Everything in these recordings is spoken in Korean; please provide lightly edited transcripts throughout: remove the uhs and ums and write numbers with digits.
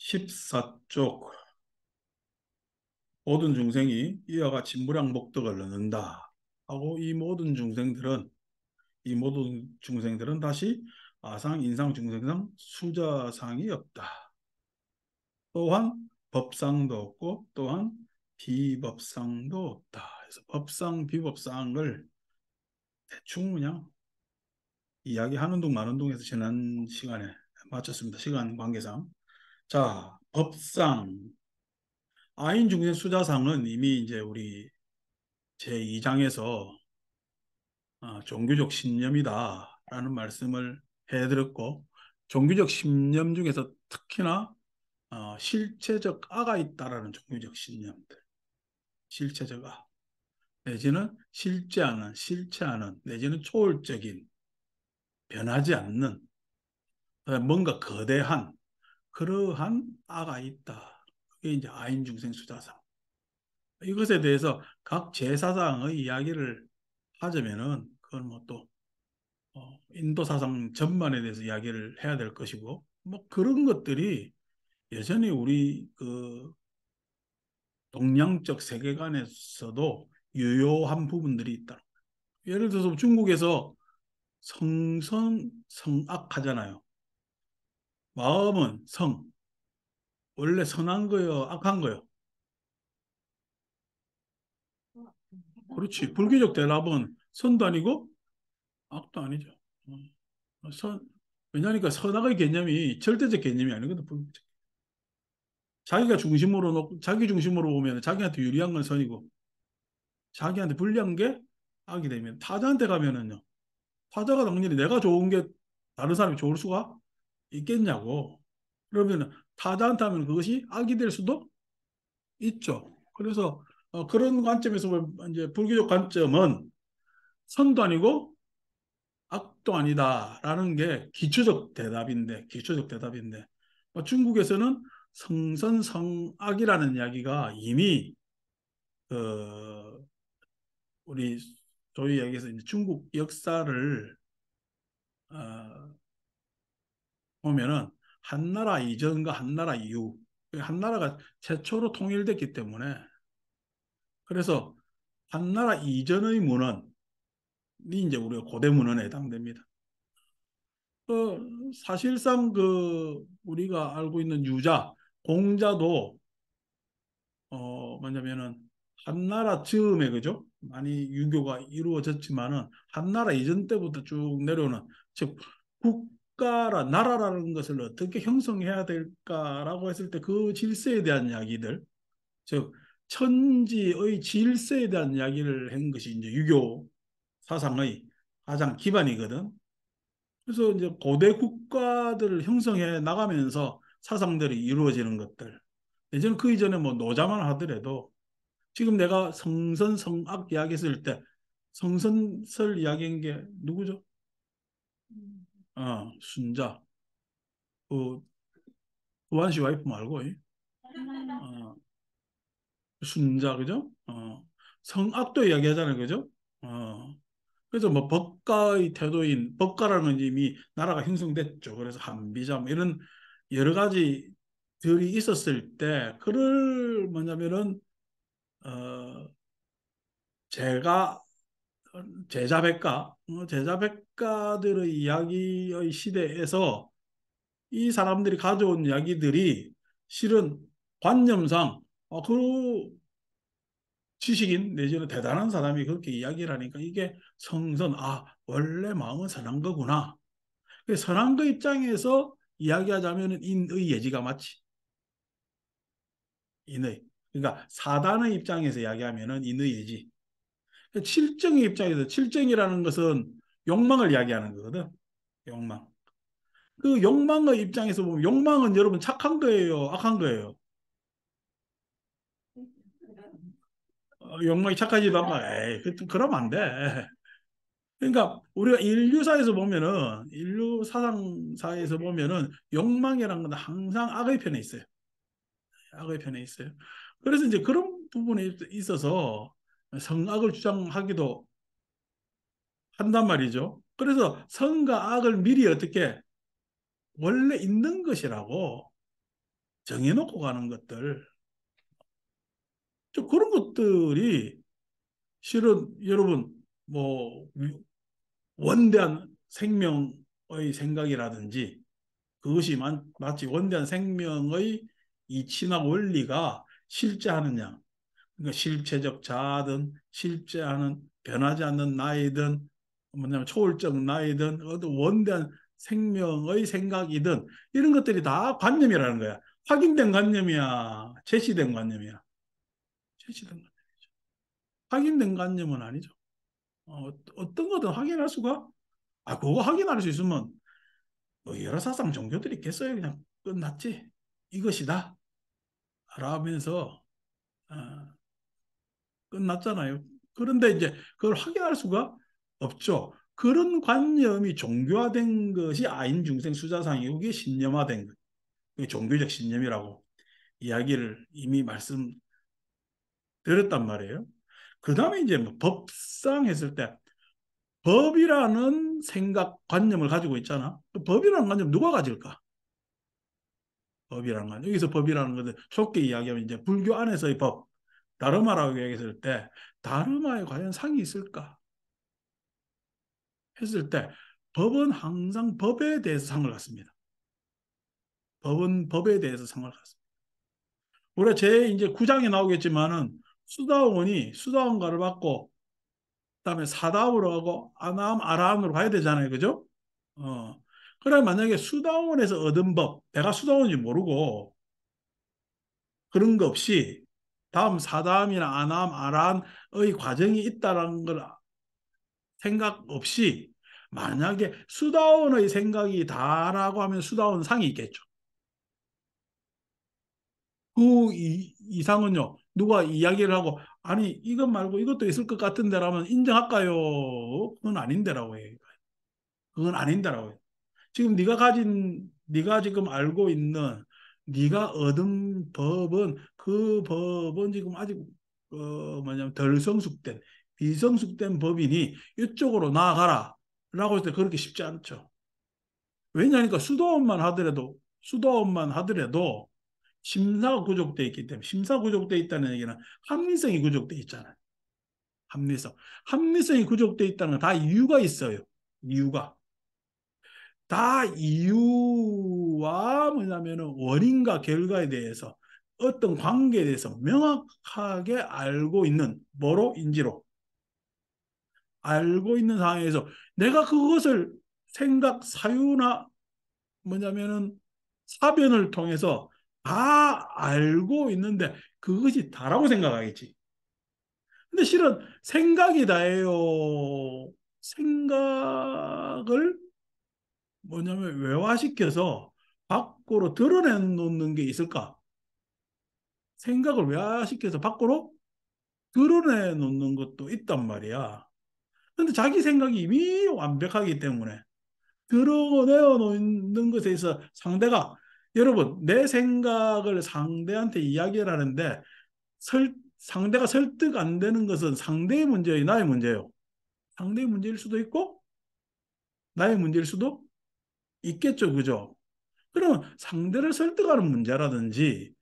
14쪽 모든 중생이 이와 같이 무량복덕을 얻는다 하고 이 모든 중생들은 다시 아상, 인상, 중생상, 수자상이 없다. 또한 법상도 없고 또한 비법상도 없다. 그래서 법상, 비법상을 대충 그냥 이야기하는 둥 마는 둥해서 지난 시간에 마쳤습니다. 시간 관계상. 자, 법상. 아인 중생 수자상은 이미 이제 우리 제2장에서 종교적 신념이다라는 말씀을 해드렸고, 종교적 신념 중에서 특히나 실체적 아가 있다라는 종교적 신념들, 실체적 아, 내지는 실체하는, 내지는 초월적인, 변하지 않는, 뭔가 거대한 그러한 아가 있다. 그게 이제 아인 중생 수자상. 이것에 대해서 각 제사상의 이야기를 하자면은 그건 뭐 또 인도 사상 전반에 대해서 이야기를 해야 될 것이고 뭐 그런 것들이 여전히 우리 그 동양적 세계관에서도 유효한 부분들이 있다. 예를 들어서 중국에서 성선 성악 하잖아요. 마음은 성, 원래 선한 거요, 악한 거요. 그렇지. 불교적 대답은 선도 아니고 악도 아니죠. 선, 왜냐하니까 선악의 개념이 절대적 개념이 아니거든. 자기가 중심으로 놓고 자기 중심으로 보면 자기한테 유리한 건 선이고 자기한테 불리한 게 악이 되면 타자한테 가면은요. 타자가 당연히 내가 좋은 게 다른 사람이 좋을 수가 있겠냐고. 그러면 타자한테 하면 그것이 악이 될 수도 있죠. 그래서 그런 관점에서 보면 이제 불교적 관점은 선도 아니고 악도 아니다라는 게 기초적 대답인데 중국에서는 성선성악이라는 이야기가 이미 그 우리 소위 얘기해서 이제 중국 역사를 어, 보면은 한나라 이전과 한나라 이후 한나라가 최초로 통일됐기 때문에 그래서 한나라 이전의 문헌이 이제 우리가 고대 문헌에 해당됩니다. 사실상 그 우리가 알고 있는 유자, 공자도 뭐냐면은 한나라 즈음에 그죠? 많이 유교가 이루어졌지만은 한나라 이전 때부터 쭉 내려오는 즉 국가라 나라라는 것을 어떻게 형성해야 될까라고 했을 때 그 질서에 대한 이야기들 즉 천지의 질서에 대한 이야기를 한 것이 이제 유교 사상의 가장 기반이거든. 그래서 이제 고대 국가들을 형성해 나가면서 사상들이 이루어지는 것들. 예전 그 이전에 뭐 노자만 하더라도 지금 내가 성선 성악 이야기했을 때 성선설 이야기한 게 누구죠? 순자. 그 우한 씨 와이프 말고 어, 순자 그죠? 성악도 이야기하잖아요, 그죠? 그래서 뭐 법가의 태도인 법가라는 건 이미 나라가 형성됐죠. 그래서 한비자 뭐 이런 여러 가지들이 있었을 때 그를 뭐냐면은 어, 제가 제자백가들의 이야기의 시대에서 이 사람들이 가져온 이야기들이 실은 관념상 그 지식인 내지는 대단한 사람이 그렇게 이야기를 하니까 이게 원래 마음은 선한 거구나. 그 선한 거 입장에서 이야기하자면 인의 예지가 맞지. 인의. 그러니까 사단의 입장에서 이야기하면은 인의 예지. 칠정의 입장에서 칠정이라는 것은 욕망을 이야기하는 거거든. 욕망. 그 욕망의 입장에서 보면 욕망은 여러분 착한 거예요, 악한 거예요. 욕망이 착하지도 않고, 에이, 그러면 안 돼. 그러니까 우리가 인류 사상사에서 보면은 욕망이라는 건 항상 악의 편에 있어요. 악의 편에 있어요. 그래서 이제 그런 부분에 있어서 성악을 주장하기도 한단 말이죠. 그래서 선과 악을 미리 어떻게 원래 있는 것이라고 정해놓고 가는 것들, 좀 그런 것들이 실은 여러분 뭐 원대한 생명의 생각이라든지 그것이 마치 원대한 생명의 이치나 원리가 실제하느냐. 그러니까 실체적 자아든 실제하는 변하지 않는 나이든 뭐냐면 초월적 나이든 어떤 원대한 생명의 생각이든 이런 것들이 다 관념이라는 거야. 확인된 관념이야. 제시된 관념이야. 제시된 관념. 확인된 관념은 아니죠. 어떤 거든 확인할 수가 그거 확인할 수 있으면 뭐 여러 사상 종교들이 있겠어요. 그냥 끝났지. 이것이다. 라면서 어, 끝났잖아요. 그런데 이제 그걸 확인할 수가 없죠. 그런 관념이 종교화된 것이 아인 중생 수자상이고 그게 신념화된 것. 그게 종교적 신념이라고 이야기를 이미 말씀드렸단 말이에요. 그 다음에 이제 뭐 법상 했을 때 법이라는 생각 관념을 가지고 있잖아. 그 법이라는 관념 누가 가질까? 법이라는 건 여기서 법이라는 것은 좁게 이야기하면 이제 불교 안에서의 법, 다르마라고 얘기했을 때 다르마에 과연 상이 있을까 했을 때 법은 항상 법에 대해서 상을 갖습니다. 법은 법에 대해서 상을 갖습니다. 우리가 제 이제 9장에 나오겠지만은 수다원가를 받고 그다음에 사다음으로 가고 아나함 아라함으로 가야 되잖아요, 그죠? 어. 그래 만약에 수다원에서 얻은 법, 내가 수다원인지 모르고 그런 거 없이 다음 사다음이나 아나함, 아라함의 과정이 있다라는 걸 생각 없이 만약에 수다원의 생각이 다라고 하면 수다원 상이 있겠죠. 그 이상은요. 누가 이야기를 하고 아니 이것 말고 이것도 있을 것 같은데라면 인정할까요? 그건 아닌데라고 해요. 그건 아닌데라고 해요. 지금 네가 지금 알고 있는 네가 얻은 법은 그 법은 지금 아직 뭐냐면 덜 성숙된 비성숙된 법이니 이쪽으로 나아가라 라고 했을 때 그렇게 쉽지 않죠. 왜냐하니까 수도원만 하더라도 심사가 구족돼 있기 때문에 심사 구족돼 있다는 얘기는 합리성이 구족돼 있잖아요. 합리성. 합리성이 구족돼 있다는 건 다 이유가 있어요. 이유가. 다 이유와 뭐냐면은 원인과 결과에 대해서 어떤 관계에 대해서 명확하게 알고 있는 뭐로 인지로 알고 있는 상황에서 내가 그것을 생각 사유나 뭐냐면은 사변을 통해서 다 알고 있는데 그것이 다라고 생각하겠지. 근데 실은 생각이 다예요. 생각을 뭐냐면 외화시켜서 밖으로 드러내놓는 게 있을까? 생각을 외화시켜서 밖으로 드러내놓는 것도 있단 말이야. 근데 자기 생각이 이미 완벽하기 때문에 드러내어 놓는 것에 있어 상대가 여러분 내 생각을 상대한테 이야기를 하는데 상대가 설득 안 되는 것은 상대의 문제예요, 나의 문제예요. 상대의 문제일 수도 있고 나의 문제일 수도 있겠죠, 그죠? 그러면 상대를 설득하는 문제라든지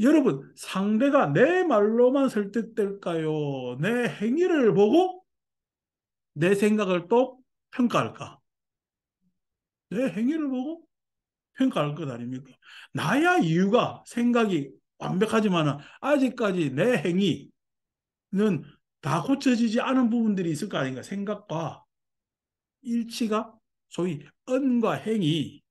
여러분 상대가 내 말로만 설득될까요? 내 행위를 보고 내 생각을 또 평가할까? 내 행위를 보고 평가할 것 아닙니까? 나야 이유가 생각이 완벽하지만 아직까지 내 행위는 다 고쳐지지 않은 부분들이 있을 거 아닌가? 생각과 일치가 소위 언과 행이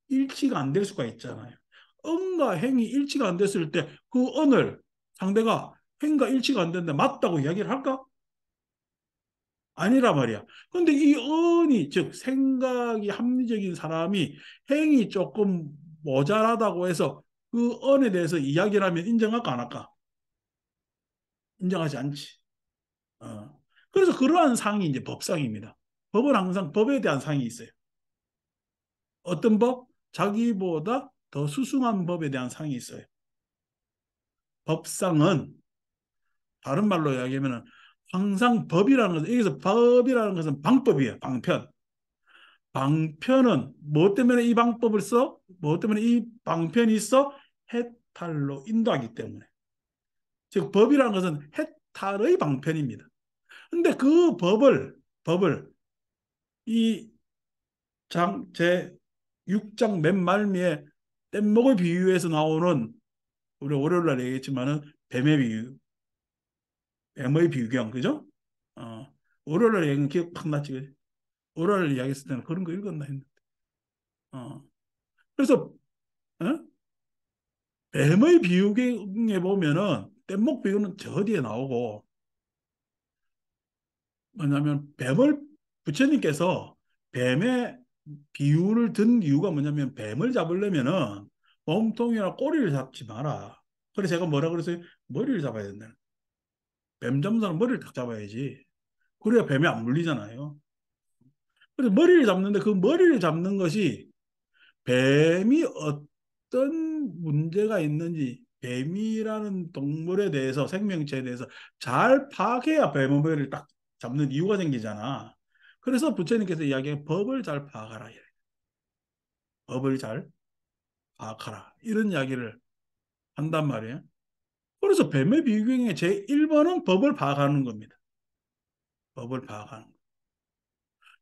일치가 안 될 수가 있잖아요. 언과 행이 일치가 안 됐을 때 그 언을 상대가 행과 일치가 안 되는데 맞다고 이야기를 할까? 아니라 말이야. 근데 이 언이 즉 생각이 합리적인 사람이 행이 조금 모자라다고 해서 그 언에 대해서 이야기를 하면 인정할까 안 할까? 인정하지 않지. 어. 그래서 그러한 상이 이제 법상입니다. 법은 항상 법에 대한 상이 있어요. 어떤 법? 자기보다 더 수승한 법에 대한 상이 있어요. 법상은 다른 말로 이야기하면 항상 법이라는 것은 여기서 법이라는 것은 방법이에요. 방편. 방편은 뭐 때문에 이 방법을 써? 뭐 때문에 이 방편이 있어? 해탈로 인도하기 때문에. 즉 법이라는 것은 해탈의 방편입니다. 근데 그 법을 이 제 6장 맨 말미에 뗏목을 비유해서 나오는, 우리 월요일 날 얘기했지만은 뱀의 비유경, 그죠? 어, 월요일 날 얘기는 기억 팍 났지, 그지? 월요일 날 이야기했을 때는 그런 거 읽었나 했는데. 어. 그래서 어? 뱀의 비유경에 보면은 뗏목 비유는 저 뒤에 나오고, 뭐냐면 뱀을, 부처님께서 뱀의 비유를 든 이유가 뭐냐면, 뱀을 잡으려면은 몸통이나 꼬리를 잡지 마라. 그래서 제가 뭐라 그랬어요? 머리를 잡아야 된다. 뱀 잡는 사람 머리를 딱 잡아야지. 그래야 뱀이 안 물리잖아요. 그래서 머리를 잡는데, 그 머리를 잡는 것이 뱀이 어떤 문제가 있는지, 뱀이라는 동물에 대해서, 생명체에 대해서 잘 파악해야 뱀의 머리를 딱 잡는 이유가 생기잖아. 그래서 부처님께서 이야기해, 법을 잘 파악하라. 법을 잘 파악하라. 이런 이야기를 한단 말이에요. 그래서 뱀의 비유경의 제1번은 법을 파악하는 겁니다. 법을 파악하는 거.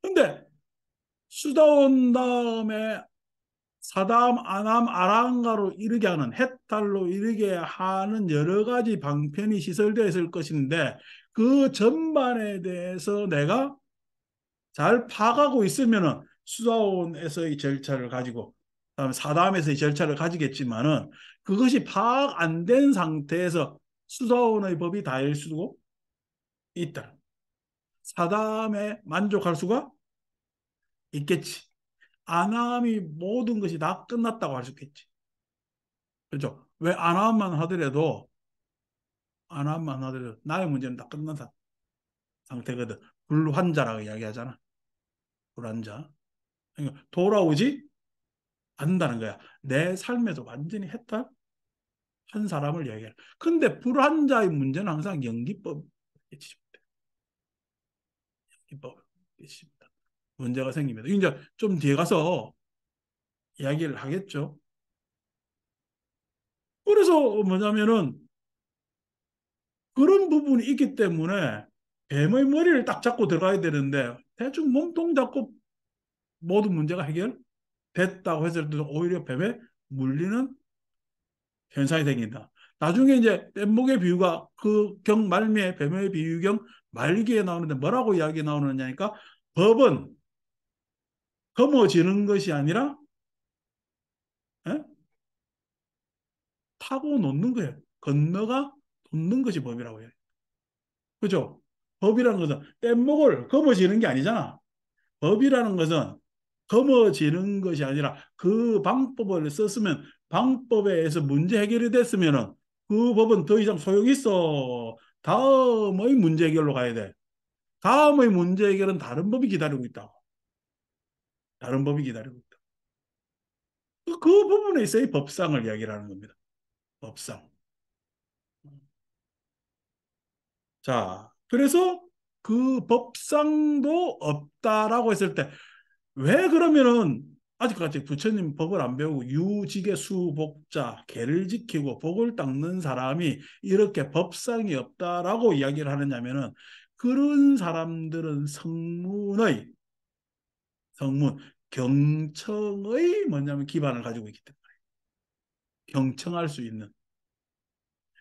근데 수다 온 다음에 사담, 아남, 아랑가로 이르게 하는, 해탈로 이르게 하는 여러 가지 방편이 시설되어 있을 것인데, 그 전반에 대해서 내가 잘 파악하고 있으면은 수다원에서의 절차를 가지고, 그다음에 사담에서의 절차를 가지겠지만은, 그것이 파악 안 된 상태에서 수다원의 법이 다일 수도 있다. 사담에 만족할 수가 있겠지. 아남이 모든 것이 다 끝났다고 할 수 있겠지. 그렇죠? 왜 아나만 하더라도 나의 문제는 다 끝난 상태거든. 불환자라고 이야기하잖아. 불환자. 그러니까 돌아오지 않는다는 거야. 내 삶에서 완전히 해탈한 사람을 이야기해. 근데 불환자의 문제는 항상 연기법. 연기법. 문제가 생깁니다. 이제 좀 뒤에 가서 이야기를 하겠죠. 그래서 뭐냐면은 그런 부분이 있기 때문에 뱀의 머리를 딱 잡고 들어가야 되는데, 대충 몸통 잡고 모든 문제가 해결됐다고 했을 때도 오히려 뱀에 물리는 현상이 생긴다. 나중에 이제 뗏목의 비유가 그 경 말미에 뱀의 비유경 말기에 나오는데 뭐라고 이야기 나오느냐니까, 법은 검어지는 것이 아니라 에? 타고 놓는 거예요. 건너가 놓는 것이 법이라고 해요. 그죠? 법이라는 것은 뗏목을 검어지는 게 아니잖아. 법이라는 것은 검어지는 것이 아니라 그 방법을 썼으면, 방법에 의해서 문제 해결이 됐으면은 그 법은 더 이상 소용이 있어. 다음의 문제 해결로 가야 돼. 다음의 문제 해결은 다른 법이 기다리고 있다고. 다른 법이 기다리고 있다. 그 부분에 있어야 법상을 이야기하는 겁니다. 법상. 자, 그래서 그 법상도 없다라고 했을 때, 왜 그러면은 아직까지 부처님 법을 안 배우고 유직의 수복자, 계를 지키고 복을 닦는 사람이 이렇게 법상이 없다라고 이야기를 하느냐면은, 그런 사람들은 성문, 경청의 뭐냐면 기반을 가지고 있기 때문에, 경청할 수 있는.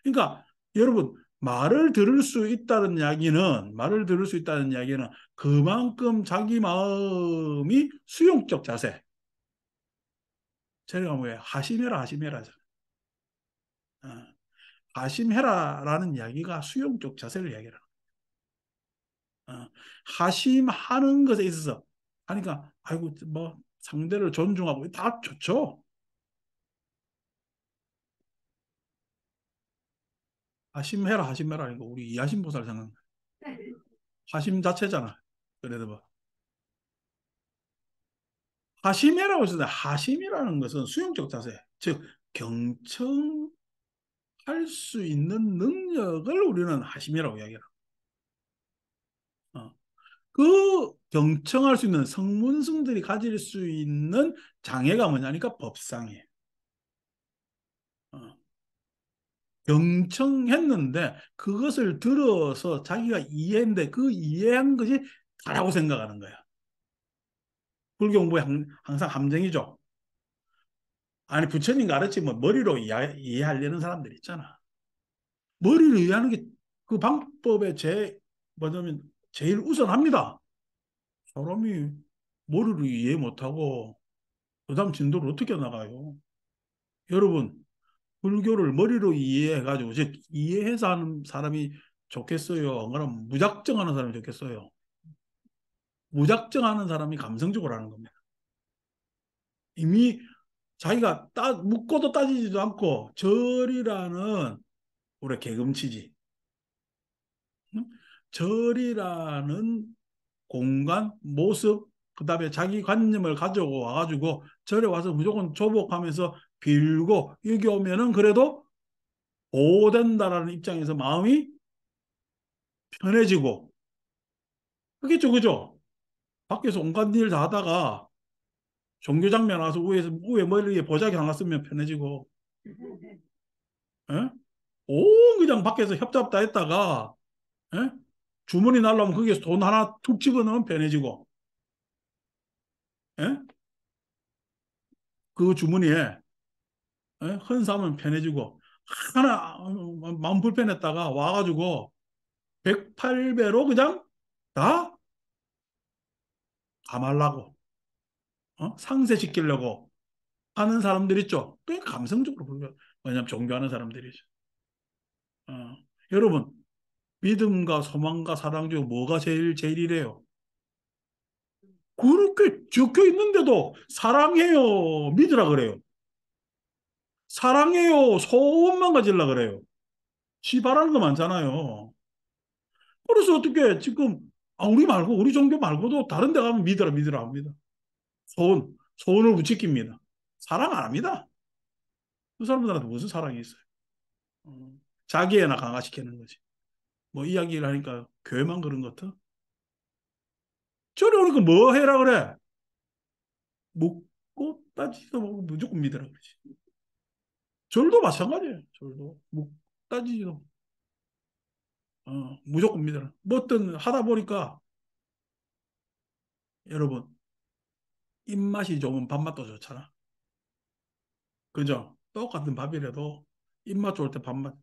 그러니까 여러분, 말을 들을 수 있다는 이야기는 그만큼 자기 마음이 수용적 자세. 제가 뭐예요? 하심해라잖아. 어, 하심해라라는 이야기가 수용적 자세를 이야기하는 거야. 하심하는 것에 있어서, 하니까 아이고 뭐 상대를 존중하고 다 좋죠. 하심해라 이거 우리 이하심보살 생각. 하심 자체잖아. 그래도 뭐 하심해라고 했을 때, 하심이라는 것은 수용적 자세, 즉 경청할 수 있는 능력을 우리는 하심이라고 이야기해요. 그 경청할 수 있는 성문승들이 가질 수 있는 장애가 뭐냐니까 법상이에요. 경청했는데 그것을 들어서 자기가 이해했는데 그 이해한 것이 다라고 생각하는 거야. 불교 공부에 항상 함정이죠. 아니 부처님 가르치 뭐 머리로 이해하려는 사람들 있잖아. 머리로 이해하는 게 그 방법의 뭐냐면 제일 우선합니다. 사람이 머리로 이해 못하고 그다음 진도를 어떻게 나가요? 여러분 불교를 머리로 이해해가지고 즉 이해해서 하는 사람이 좋겠어요. 그럼 무작정 하는 사람이 좋겠어요. 무작정 하는 사람이 감성적으로 하는 겁니다. 이미 자기가 묻고도 따지지도 않고 절이라는 우리 개금치지. 응? 절이라는 공간, 모습, 그다음에 자기 관념을 가지고 와가지고 절에 와서 무조건 조복하면서 빌고 여기 오면은 그래도 보호된다라는 입장에서 마음이 편해지고 그겠죠, 그죠? 밖에서 온갖 일 다 하다가 종교 장면 와서 위에 머리에 보자기 하나 쓰면 편해지고, 예? 온 그냥 밖에서 협잡 다 했다가, 예? 주문이 날라오면 거기에서 돈 하나 툭 집어넣으면 편해지고, 예? 그 주머니에 예? 헌사하면 편해지고, 하나 마음 불편했다가 와가지고 108배로 그냥 다 감하려고, 상쇄시키려고 하는 사람들 있죠. 꽤 감성적으로 불교, 왜냐면 종교하는 사람들이죠. 어. 여러분, 믿음과 소망과 사랑 중 뭐가 제일이래요? 그렇게 적혀 있는데도 사랑해요, 믿으라 그래요. 사랑해요, 소원만 가질라 그래요. 지 바라는 거 많잖아요. 그래서 어떻게 지금 우리 말고 우리 종교 말고도 다른 데 가면 믿으라 합니다. 소원을 부추깁니다. 사랑 안 합니다. 그 사람들한테 무슨 사랑이 있어요? 어, 자기애나 강화시키는 거지. 뭐 이야기를 하니까 교회만 그런 것 같아. 저리 오니까 뭐 해라 그래? 묻고 따지도 말고 무조건 믿으라 그러지. 절도 마찬가지예요. 절도 묻고 따지지도 무조건 믿으라. 뭐 어떤 하다 보니까 여러분 입맛이 좋으면 밥맛도 좋잖아. 그죠? 똑같은 밥이라도 입맛 좋을 때 밥맛.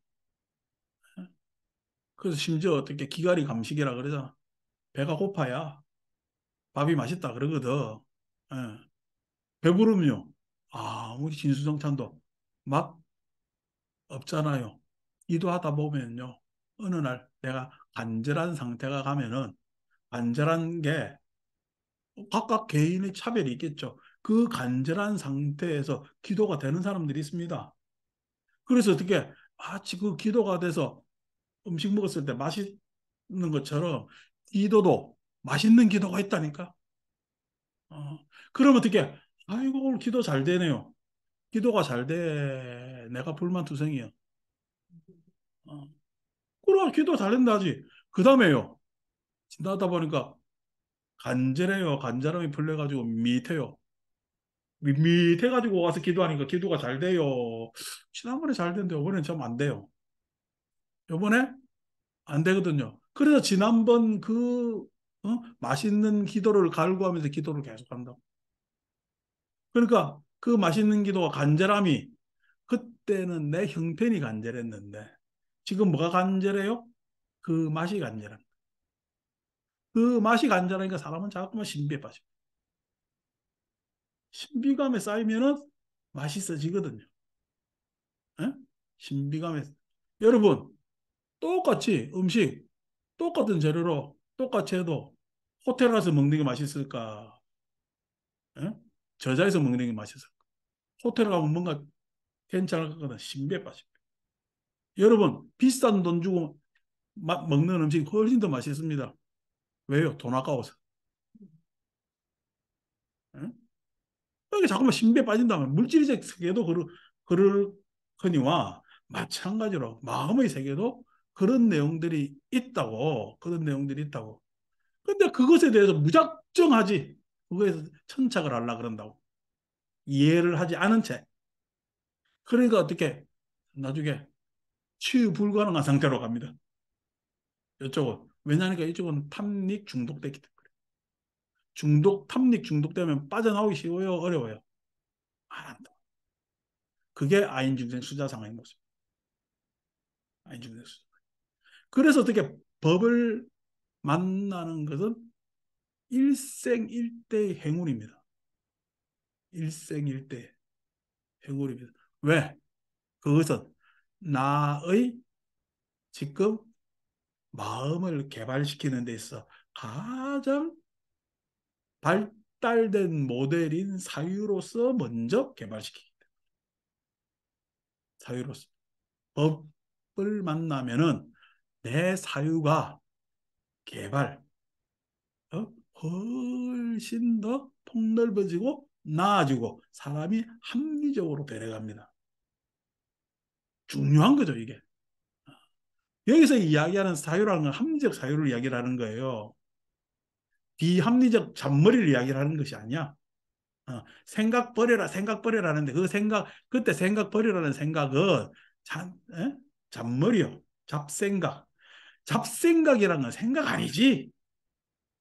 그래서 심지어 어떻게 기가리 감식이라 그러잖아. 배가 고파야 밥이 맛있다 그러거든. 예. 배부르면요. 우리 진수성찬도 맛 없잖아요. 기도하다 보면요. 어느 날 내가 간절한 상태가 가면은 간절한 게 각각 개인의 차별이 있겠죠. 그 간절한 상태에서 기도가 되는 사람들이 있습니다. 그래서 어떻게 마치 그 기도가 돼서 음식 먹었을 때 맛있는 것처럼 기도도 맛있는 기도가 있다니까. 어, 그럼 어떻게? 아이고 오늘 기도 잘 되네요. 기도가 잘 돼. 내가 불만투성이야. 어, 그럼 기도 잘 된다 하지. 그 다음에요. 지나다 보니까 간절해요. 간절함이 풀려가지고 밋밋해요. 밋밋해가지고 와서 기도하니까 기도가 잘 돼요. 지난번에 잘 됐는데 이번엔 좀 안 돼요. 이번에 안 되거든요. 그래서 지난번 맛있는 기도를 갈구하면서 기도를 계속한다고. 그러니까 그 맛있는 기도와 간절함이 그때는 내 형편이 간절했는데 지금 뭐가 간절해요? 그 맛이 간절한. 그 맛이 간절하니까 사람은 자꾸만 신비에 빠져. 신비감에 쌓이면은 맛있어지거든요. 예? 신비감에. 여러분, 똑같이 음식, 똑같은 재료로 똑같이 해도 호텔 가서 먹는 게 맛있을까? 예? 저자에서 먹는 게 맛있을까? 호텔 가면 뭔가 괜찮을 것 같아. 신비에 빠져. 여러분, 비싼 돈 주고 먹는 음식 훨씬 더 맛있습니다. 왜요? 돈 아까워서. 예? 이게 자꾸만 신비에 빠진다면 물질적 세계도 그러거니와 마찬가지로 마음의 세계도 그런 내용들이 있다고. 근데 그것에 대해서 무작정하지. 그거에서 천착을 하려 그런다고. 이해를 하지 않은 채. 그러니까 어떻게 나중에 치유 불가능한 상태로 갑니다. 이쪽은. 왜냐하니까 이쪽은 탐닉 중독됐기 때문에. 탐닉 중독되면 빠져나오기 쉬워요, 어려워요? 안 한다. 그게 아인중생 수자 상황인 모습. 아인중생 수자. 그래서 어떻게 법을 만나는 것은 일생일대의 행운입니다. 일생일대 행운입니다. 왜? 그것은 나의 지금 마음을 개발시키는 데 있어 가장 발달된 모델인 사유로서 먼저 개발시키기 때문에. 사유로서. 법을 만나면은 내 사유가 개발, 훨씬 더 폭넓어지고 나아지고 사람이 합리적으로 변해갑니다. 중요한 거죠, 이게. 여기서 이야기하는 사유라는 건 합리적 사유를 이야기를 하는 거예요. 비합리적 잔머리를 이야기를 하는 것이 아니야. 생각 버려라, 생각 버려라 하는데 그 생각, 그때 생각 버려라는 생각은 잔머리요. 잡생각. 잡생각이라는 건 생각 아니지.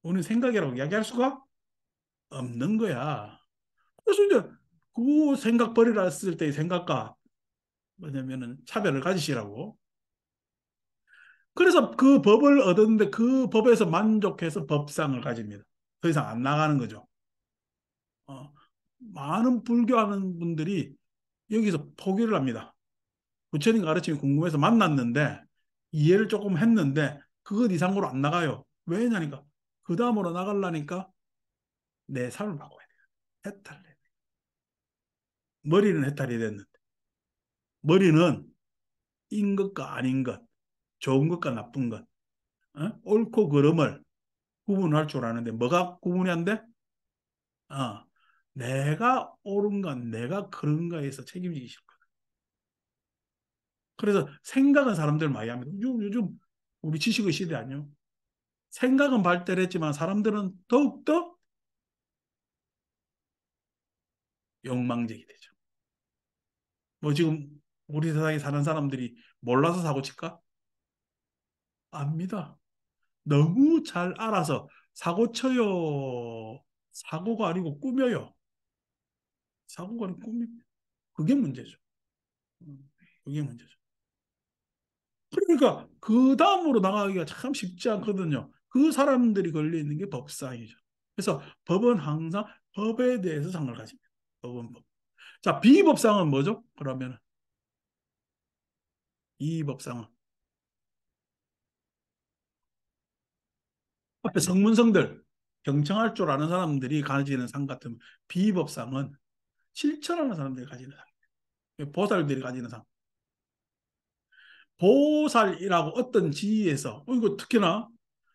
우리는 생각이라고 이야기할 수가 없는 거야. 그래서 이제 그 생각 버리라 했을 때의 생각과 뭐냐면은 차별을 가지시라고. 그래서 그 법을 얻었는데 그 법에서 만족해서 법상을 가집니다. 더 이상 안 나가는 거죠. 어, 많은 불교하는 분들이 여기서 포기를 합니다. 부처님 가르침이 궁금해서 만났는데 이해를 조금 했는데 그것 이상으로 안 나가요. 왜냐니까 그 다음으로 나가려니까 내 삶을 바꿔야 돼요. 해탈해. 머리는 해탈이 됐는데 머리는 인 것과 아닌 것, 좋은 것과 나쁜 것, 옳고 그름을 구분할 줄 아는데 뭐가 구분이 안 돼? 어, 내가 옳은가 내가 그런가에서 책임지기 싫거든. 그래서 생각은 사람들 많이 합니다. 요즘 우리 지식의 시대 아니요? 생각은 발달했지만 사람들은 더욱더 욕망적이 되죠. 뭐 지금 우리 세상에 사는 사람들이 몰라서 사고 칠까? 압니다. 너무 잘 알아서 사고 쳐요. 사고가 아니고 꾸며요. 사고가 아니고 꾸밉니다. 그게 문제죠. 그게 문제죠. 그러니까 그 다음으로 나가기가 참 쉽지 않거든요. 그 사람들이 걸려 있는 게 법상이죠. 그래서 법은 항상 법에 대해서 상을 가집니다. 법은 법. 자, 비법상은 뭐죠? 그러면 이 법상은 앞에 성문성들 경청할 줄 아는 사람들이 가지는 상 같은 비법상은 실천하는 사람들이 가지는 상. 보살들이 가지는 상. 보살이라고 어떤 지위에서 이거 특히나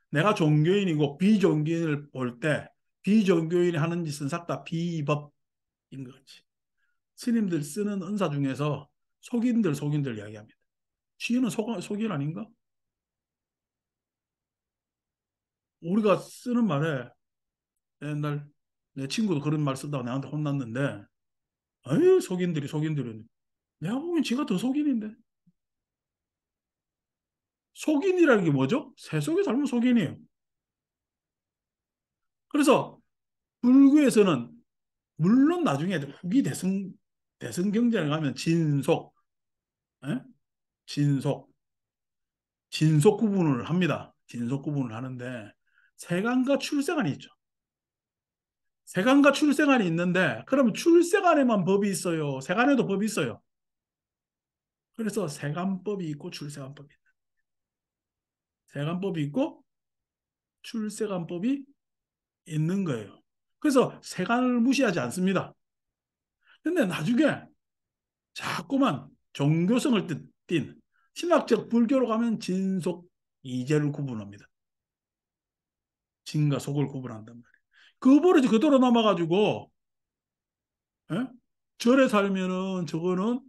내가 종교인이고 비종교인을 볼 때 비종교인이 하는 짓은 싹 다 비법인 거지. 스님들 쓰는 은사 중에서 속인들 이야기합니다. 시인은 속인 아닌가? 우리가 쓰는 말에 옛날 내 친구도 그런 말 쓴다고 나한테 혼났는데 에이 속인들이 내가 보기엔 지가 더 속인인데 속인이라는 게 뭐죠? 세속에 살면 속인이에요. 그래서 불교에서는 물론 나중에 후기 대승 경전에 가면 에? 진속, 진속 구분을 합니다. 진속 구분을 하는데 세간과 출세간이 있죠. 세간과 출세간이 있는데 그러면 출세간에만 법이 있어요. 세간에도 법이 있어요. 그래서 세간법이 있고 출세간법이 있다. 세간법이 있고 출세간법이 있는 거예요. 그래서 세간을 무시하지 않습니다. 근데 나중에 자꾸만 종교성을 띤 신학적 불교로 가면 진속 이제를 구분합니다. 진과 속을 구분한단 말이에요. 그 버릇이 그대로 남아가지고 예? 절에 살면은 저거는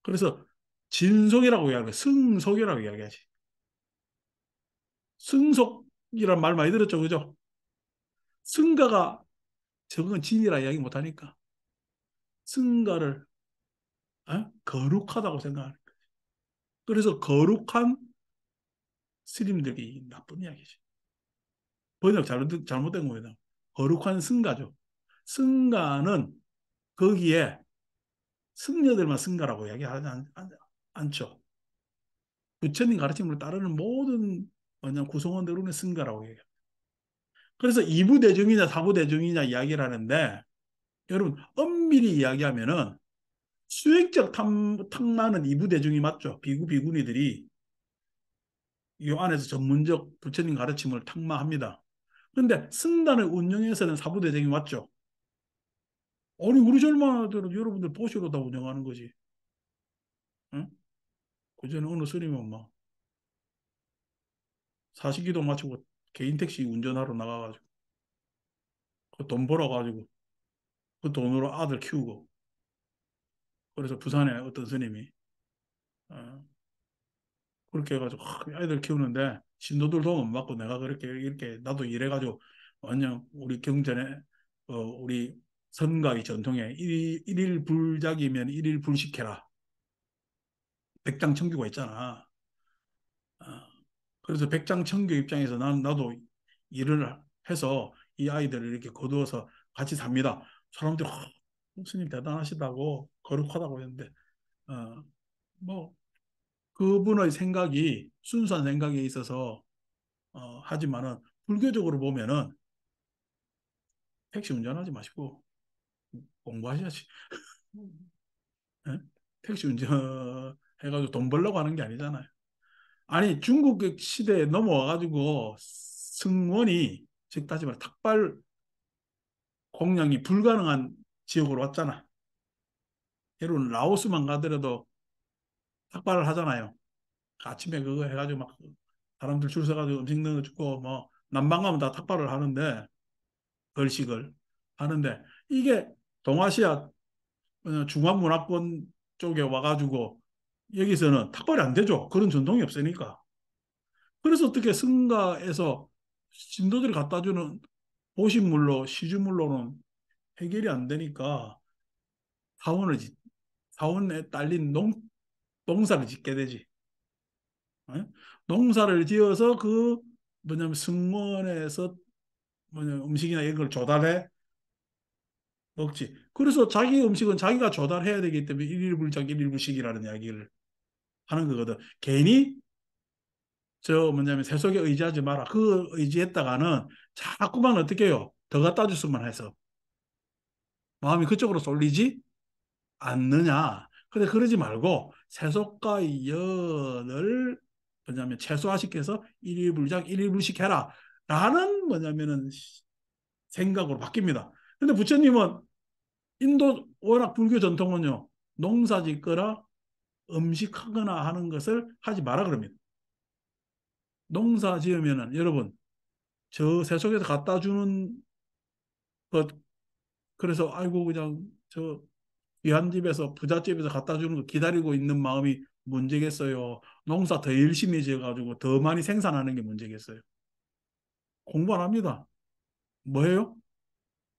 그래서 진속이라고 이야기해요. 승속이라고 이야기하지. 승속이란 말 많이 들었죠, 그죠? 승가가 저건 진이라 이야기 못하니까 승가를 거룩하다고 생각하는 거예요. 그래서 거룩한 스님들이 나쁜 이야기지. 번역 잘못된 거예요. 거룩한 승가죠. 승가는 거기에 승려들만 승가라고 이야기하지 않죠. 부처님 가르침을 따르는 모든 뭐냐 구성원들은 승가라고 얘기해요. 그래서 이부대중이냐 사부대중이냐 이야기를 하는데 여러분 엄밀히 이야기하면은 수행적 탐나는 이부대중이 맞죠. 비구니들이 이 안에서 전문적 부처님 가르침을 탁마합니다. 그런데 승단을 운영해서는 사부대중이 맞죠. 아니 우리 절만하더라도 여러분들 보시고 다 운영하는 거지. 응? 그전에 어느 스님은 막 사시기도 마치고 개인 택시 운전하러 나가가지고 그 돈 벌어가지고 그 돈으로 아들 키우고 그래서 부산에 어떤 스님이 어, 그렇게 해가지고 아이들 키우는데 신도들 도움 안 받고 내가 그렇게 이렇게 나도 일해가지고 완전 우리 경전에 우리 선가의 전통에 일일 불작이면 일일 불식해라 백장청규가 있잖아. 어, 그래서 백장청규 입장에서 나도 일을 해서 이 아이들을 이렇게 거두어서 같이 삽니다. 사람들이 스님 대단하시다고 거룩하다고 했는데 어, 뭐 그분의 생각이 순수한 생각에 있어서 하지만은 불교적으로 보면은 택시 운전하지 마시고 공부하셔야지. 예? 택시 운전 해가지고 돈 벌려고 하는 게 아니잖아요. 아니 중국 시대에 넘어와가지고 승원이 즉 다시 말해 탁발 공양이 불가능한 지역으로 왔잖아. 여러분 라오스만 가더라도 탁발을 하잖아요. 아침에 그거 해가지고 막 사람들 줄 서가지고 음식 넣어주고 뭐 남방 가면 다 탁발을 하는데 걸식을 하는데 이게 동아시아 중앙문화권 쪽에 와가지고 여기서는 탁발이 안 되죠. 그런 전통이 없으니까. 그래서 어떻게 승가에서 신도들이 갖다 주는 보신물로 시주물로는 해결이 안 되니까 사원을 사원에 딸린 농사를 짓게 되지. 어? 농사를 지어서 그 뭐냐면 승원에서 뭐냐 음식이나 이런 걸 조달해 먹지. 그래서 자기 음식은 자기가 조달해야 되기 때문에 일일불작 일일불식이라는 이야기를 하는 거거든. 괜히 저 뭐냐면 세속에 의지하지 마라. 그 의지했다가는 자꾸만 어떻게 해요? 더 갖다 줬으면 해서 마음이 그쪽으로 쏠리지 않느냐. 근데 그러지 말고 세속과의 연을 뭐냐면 최소화시켜서 일일불작 일일불식 해라. 라는 뭐냐면은 생각으로 바뀝니다. 근데 부처님은 인도 워낙 불교 전통은요. 농사 짓거나 음식하거나 하는 것을 하지 마라 그럽니다. 농사 지으면은 여러분 저 세속에서 갖다 주는 것 그래서 아이고 그냥 저 귀한 집에서 부잣집에서 갖다 주는 거 기다리고 있는 마음이 문제겠어요. 농사 더 열심히 지어가지고 더 많이 생산하는 게 문제겠어요. 공부 안 합니다. 뭐예요?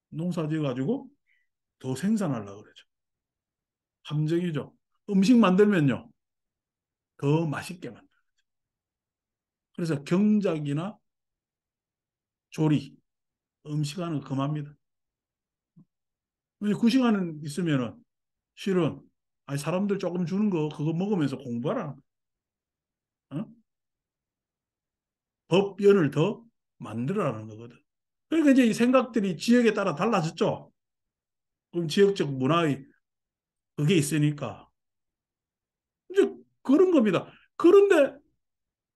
농사 지어가지고 더 생산하려고 그러죠. 함정이죠. 음식 만들면요. 더 맛있게 만들어요. 그래서 경작이나 조리, 음식하는 거 금합니다. 그 시간 있으면은 실은 아니 사람들 조금 주는 거 그거 먹으면서 공부하라. 어? 법연을 더 만들어라는 거거든. 그러니까 이제 이 생각들이 지역에 따라 달라졌죠. 그럼 지역적 문화의 그게 있으니까 이제 그런 겁니다. 그런데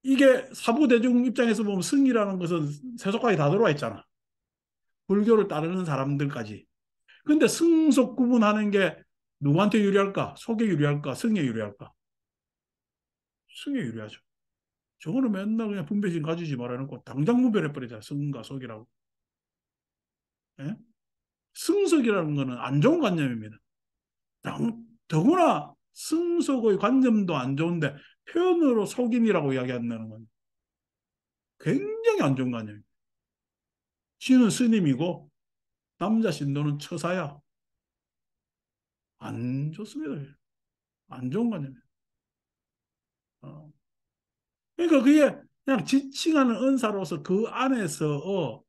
이게 사부대중 입장에서 보면 승이라는 것은 세속까지 다 들어와 있잖아. 불교를 따르는 사람들까지. 근데 승속 구분하는 게 누구한테 유리할까? 속에 유리할까? 승에 유리할까? 승에 유리하죠. 저거는 맨날 그냥 분별심 가지지 말아놓고 당장 분별해버리자. 승과 속이라고. 예? 승속이라는 거는 안 좋은 관념입니다. 더구나 승속의 관념도 안 좋은데 표현으로 속임이라고 이야기한다는 건 굉장히 안 좋은 관념입니다. 신은 스님이고 남자 신도는 처사야. 안 좋습니다. 안 좋은 관념이에요. 어. 그러니까 그게 그냥 지칭하는 은사로서 그 안에서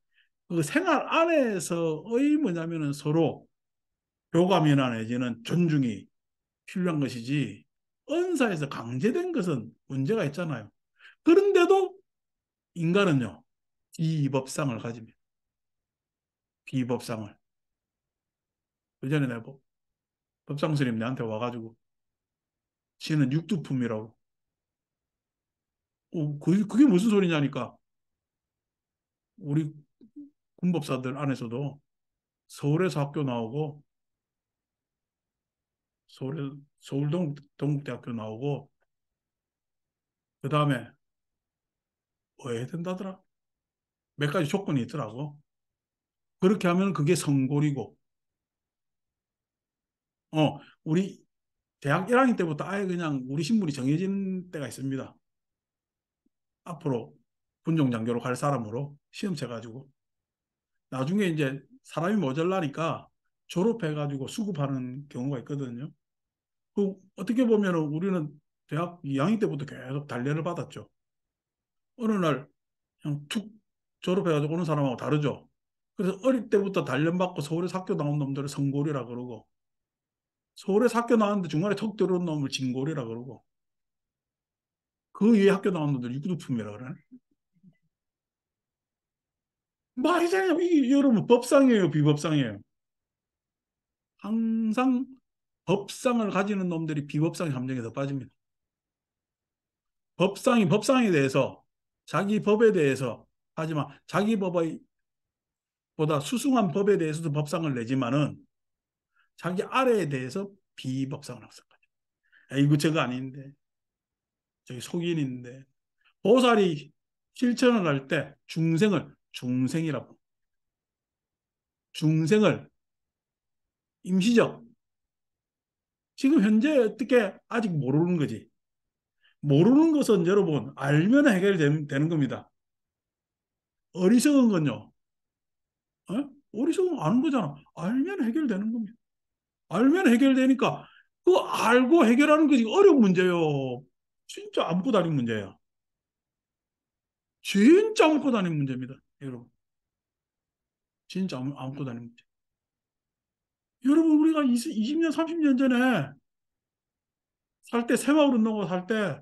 그 생활 안에서의 뭐냐면은 서로 교감이나 내지는 존중이 필요한 것이지 은사에서 강제된 것은 문제가 있잖아요. 그런데도 인간은요 비법상을 가집니다. 비법상을. 그전에 내가 법상 스님 내한테 와가지고 지는 육두품이라고. 그게 무슨 소리냐니까 우리 군법사들 안에서도 서울에서 학교 나오고 서울 동국대학교 나오고 그 다음에 뭐 해야 된다더라. 몇 가지 조건이 있더라고. 그렇게 하면 그게 성골이고 우리 대학 1학년 때부터 아예 그냥 우리 신분이 정해진 때가 있습니다. 앞으로 군종장교로 갈 사람으로 시험 쳐가지고 나중에 이제 사람이 모자라니까 졸업해가지고 수급하는 경우가 있거든요. 어떻게 보면 우리는 대학 2학년 때부터 계속 단련을 받았죠. 어느 날 그냥 툭 졸업해가지고 오는 사람하고 다르죠. 그래서 어릴 때부터 단련받고 서울에서 학교 나온 놈들을 성골이라 그러고 서울에서 학교 나왔는데 중간에 턱 들어온 놈을 진골이라 그러고 그 위에 학교 나온 놈들 육두품이라 그러네. 말이 되냐? 이 여러분 법상이에요, 비법상이에요. 항상 법상을 가지는 놈들이 비법상의 함정에 더 빠집니다. 법상이 법상에 대해서 자기 법에 대해서 하지만 자기 법의 보다 수승한 법에 대해서도 법상을 내지만은 자기 아래에 대해서 비법상을 항상 가죠. 이거 저거 아닌데 저기 속인인데 보살이 실천을 할 때 중생을 중생이라고 중생을 임시적 지금 현재 어떻게 아직 모르는 거지. 모르는 것은 여러분 알면 해결되는 겁니다. 어리석은 건요. 어리석은 건 아는 거잖아. 알면 해결되는 겁니다. 알면 해결되니까 그 알고 해결하는 것이 어려운 문제요. 진짜 아무것도 아닌 문제야. 진짜 아무것도 아닌 문제입니다. 여러분. 진짜 아무것도 아닌 문제. 여러분 우리가 20년 30년 전에 살 때 새마을 운동을 살 때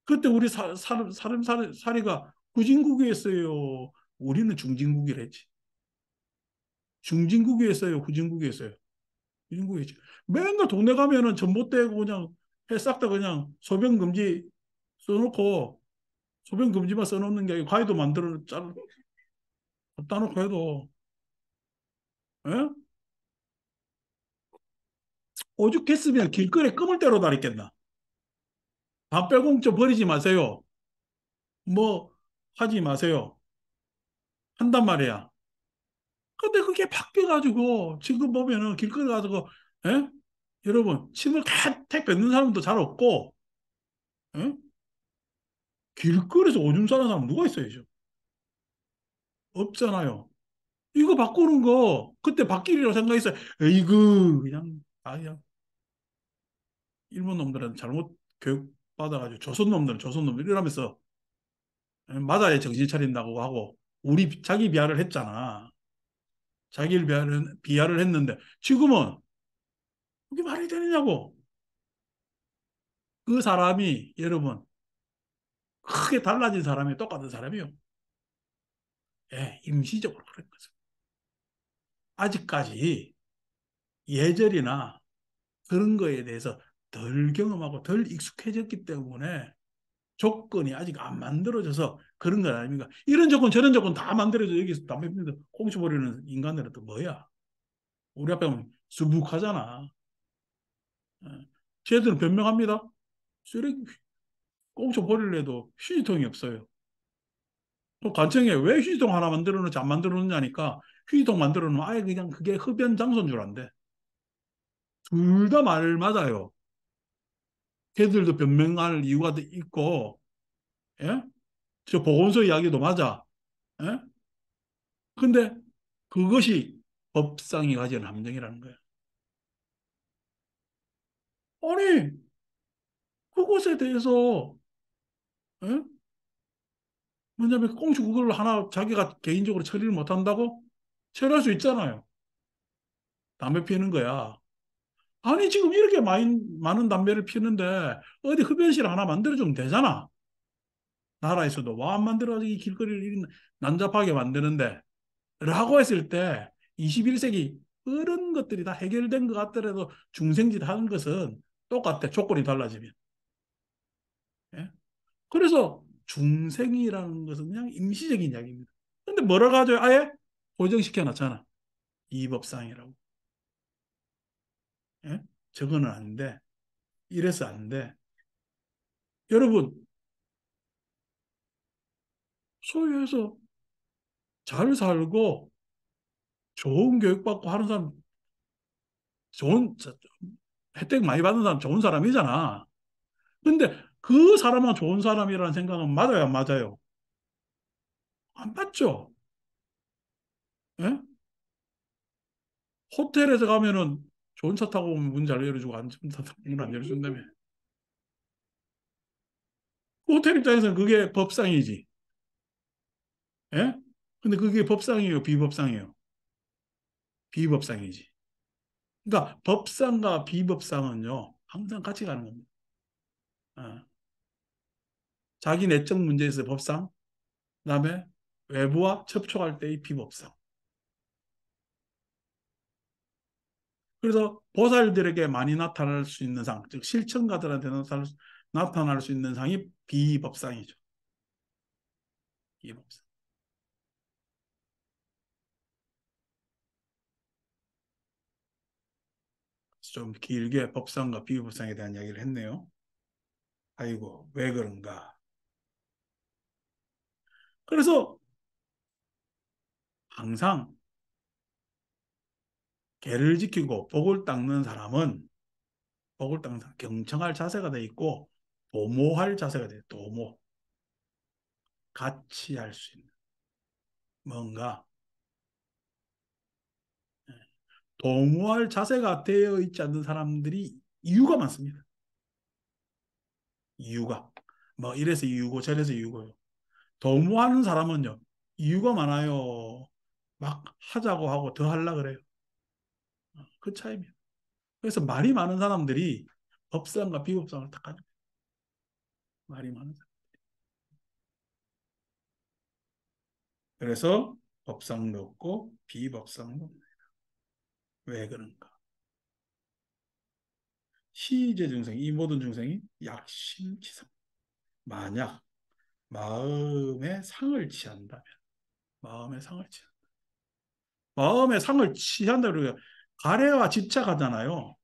그때 우리 사리가 후진국이었어요. 우리는 중진국이랬지. 중진국이었어요. 후진국이었어요. 후진국이었지. 맨날 동네 가면은 전봇대고 그냥 해 싹 다 그냥 소변 금지 써놓고 소변 금지만 써놓는 게 아니고 가위도 만들어 갖다 놓고 해도 예? 오죽했으면 길거리에 끔을 때로 다녔겠나. 담배꽁초 버리지 마세요. 뭐 하지 마세요. 한단 말이야. 근데 그게 바뀌어가지고 지금 보면은 길거리 가지고 예? 여러분 침을 탁탁 뱉는 사람도 잘 없고 예? 길거리에서 오줌 싸는 사람 누가 있어요? 지금? 없잖아요. 이거 바꾸는 거 그때 바뀌리라고 생각했어요. 에이그 그냥 일본 놈들은 잘못 교육 받아가지고 조선 놈들은 조선 놈들 이러면서 맞아야 정신 차린다고 하고 우리 자기 비하를 했잖아. 자기를 비하를 했는데 지금은 그게 말이 되느냐고. 그 사람이 여러분 크게 달라진 사람이 똑같은 사람이요. 예, 임시적으로 그런 거죠. 아직까지 예절이나 그런 거에 대해서 덜 경험하고 덜 익숙해졌기 때문에 조건이 아직 안 만들어져서 그런 건 아닙니까? 이런 조건 저런 조건 다 만들어져 여기서 담배 피면서 꽁쳐버리는 인간들은 또 뭐야? 우리 앞에 보면 수북하잖아. 예. 쟤들은 변명합니다. 쓰레기 꽁쳐버리려도 휴지통이 없어요. 또 관청에 왜 휴지통 하나 만들어 놓지 안 만들어 놓냐니까 휴지통 만들어 놓으면 아예 그냥 그게 흡연 장소인 줄 안대. 둘 다 말 맞아요. 걔들도 변명할 이유가 있고, 예? 저 보건소 이야기도 맞아. 예? 근데 그것이 법상이 가지는 함정이라는 거예요. 아니, 그것에 대해서 예? 뭐냐면 꽁치 그걸 하나 자기가 개인적으로 처리를 못한다고 처리할 수 있잖아요. 담배 피우는 거야. 아니 지금 이렇게 많은 담배를 피우는데 어디 흡연실 하나 만들어주면 되잖아. 나라에서도 와 안 만들어가지고 이 길거리를 이렇게 난잡하게 만드는데 라고 했을 때 21세기 그런 것들이 다 해결된 것 같더라도 중생짓 하는 것은 똑같아. 조건이 달라지면. 예? 그래서 중생이라는 것은 그냥 임시적인 이야기입니다. 근데 뭐라 가지고 아예 고정시켜 놨잖아. 이법상이라고. 예? 저거는 안 돼. 이래서 안 돼. 여러분, 소유해서 잘 살고 좋은 교육받고 하는 사람, 좋은, 혜택 많이 받는 사람 좋은 사람이잖아. 근데 그 사람은 좋은 사람이라는 생각은 맞아요, 안 맞아요? 안 맞죠? 예? 호텔에서 가면은 좋은 차 타고 오면 문 잘 열어주고 안 좋은 차 타고 문 안 열어준다며. 그 호텔 입장에서는 그게 법상이지. 예? 근데 그게 법상이에요, 비법상이에요? 비법상이지. 그러니까 법상과 비법상은요, 항상 같이 가는 겁니다. 어. 자기 내적 문제에서 법상, 그다음에 외부와 접촉할 때의 비법상. 그래서 보살들에게 많이 나타날 수 있는 상, 즉 실천가들한테 나타날 수 있는 상이 비법상이죠. 비법상. 좀 길게 법상과 비법상에 대한 이야기를 했네요. 아이고, 왜 그런가? 그래서 항상 개를 지키고 복을 닦는 사람은 복을 닦는 사람, 경청할 자세가 돼 있고 도모할 자세가 돼. 도모. 같이 할 수 있는 뭔가 도모할 자세가 되어 있지 않는 사람들이 이유가 많습니다. 이유가. 뭐 이래서 이유고 저래서 이유고요. 도모하는 사람은요. 이유가 많아요. 막 하자고 하고 더 하려 그래요. 그 차이입니다. 그래서 말이 많은 사람들이 법상과 비법상을 다 가지고 말이 많은 사람. 그래서 법상도 없고 비법상도 없네. 왜 그런가? 시제 중생, 이 모든 중생이 약심치성. 만약 마음의 상을 취한다면, 마음의 상을 취한다. 마음의 상을 취한다 그러면 가래와 집착하잖아요.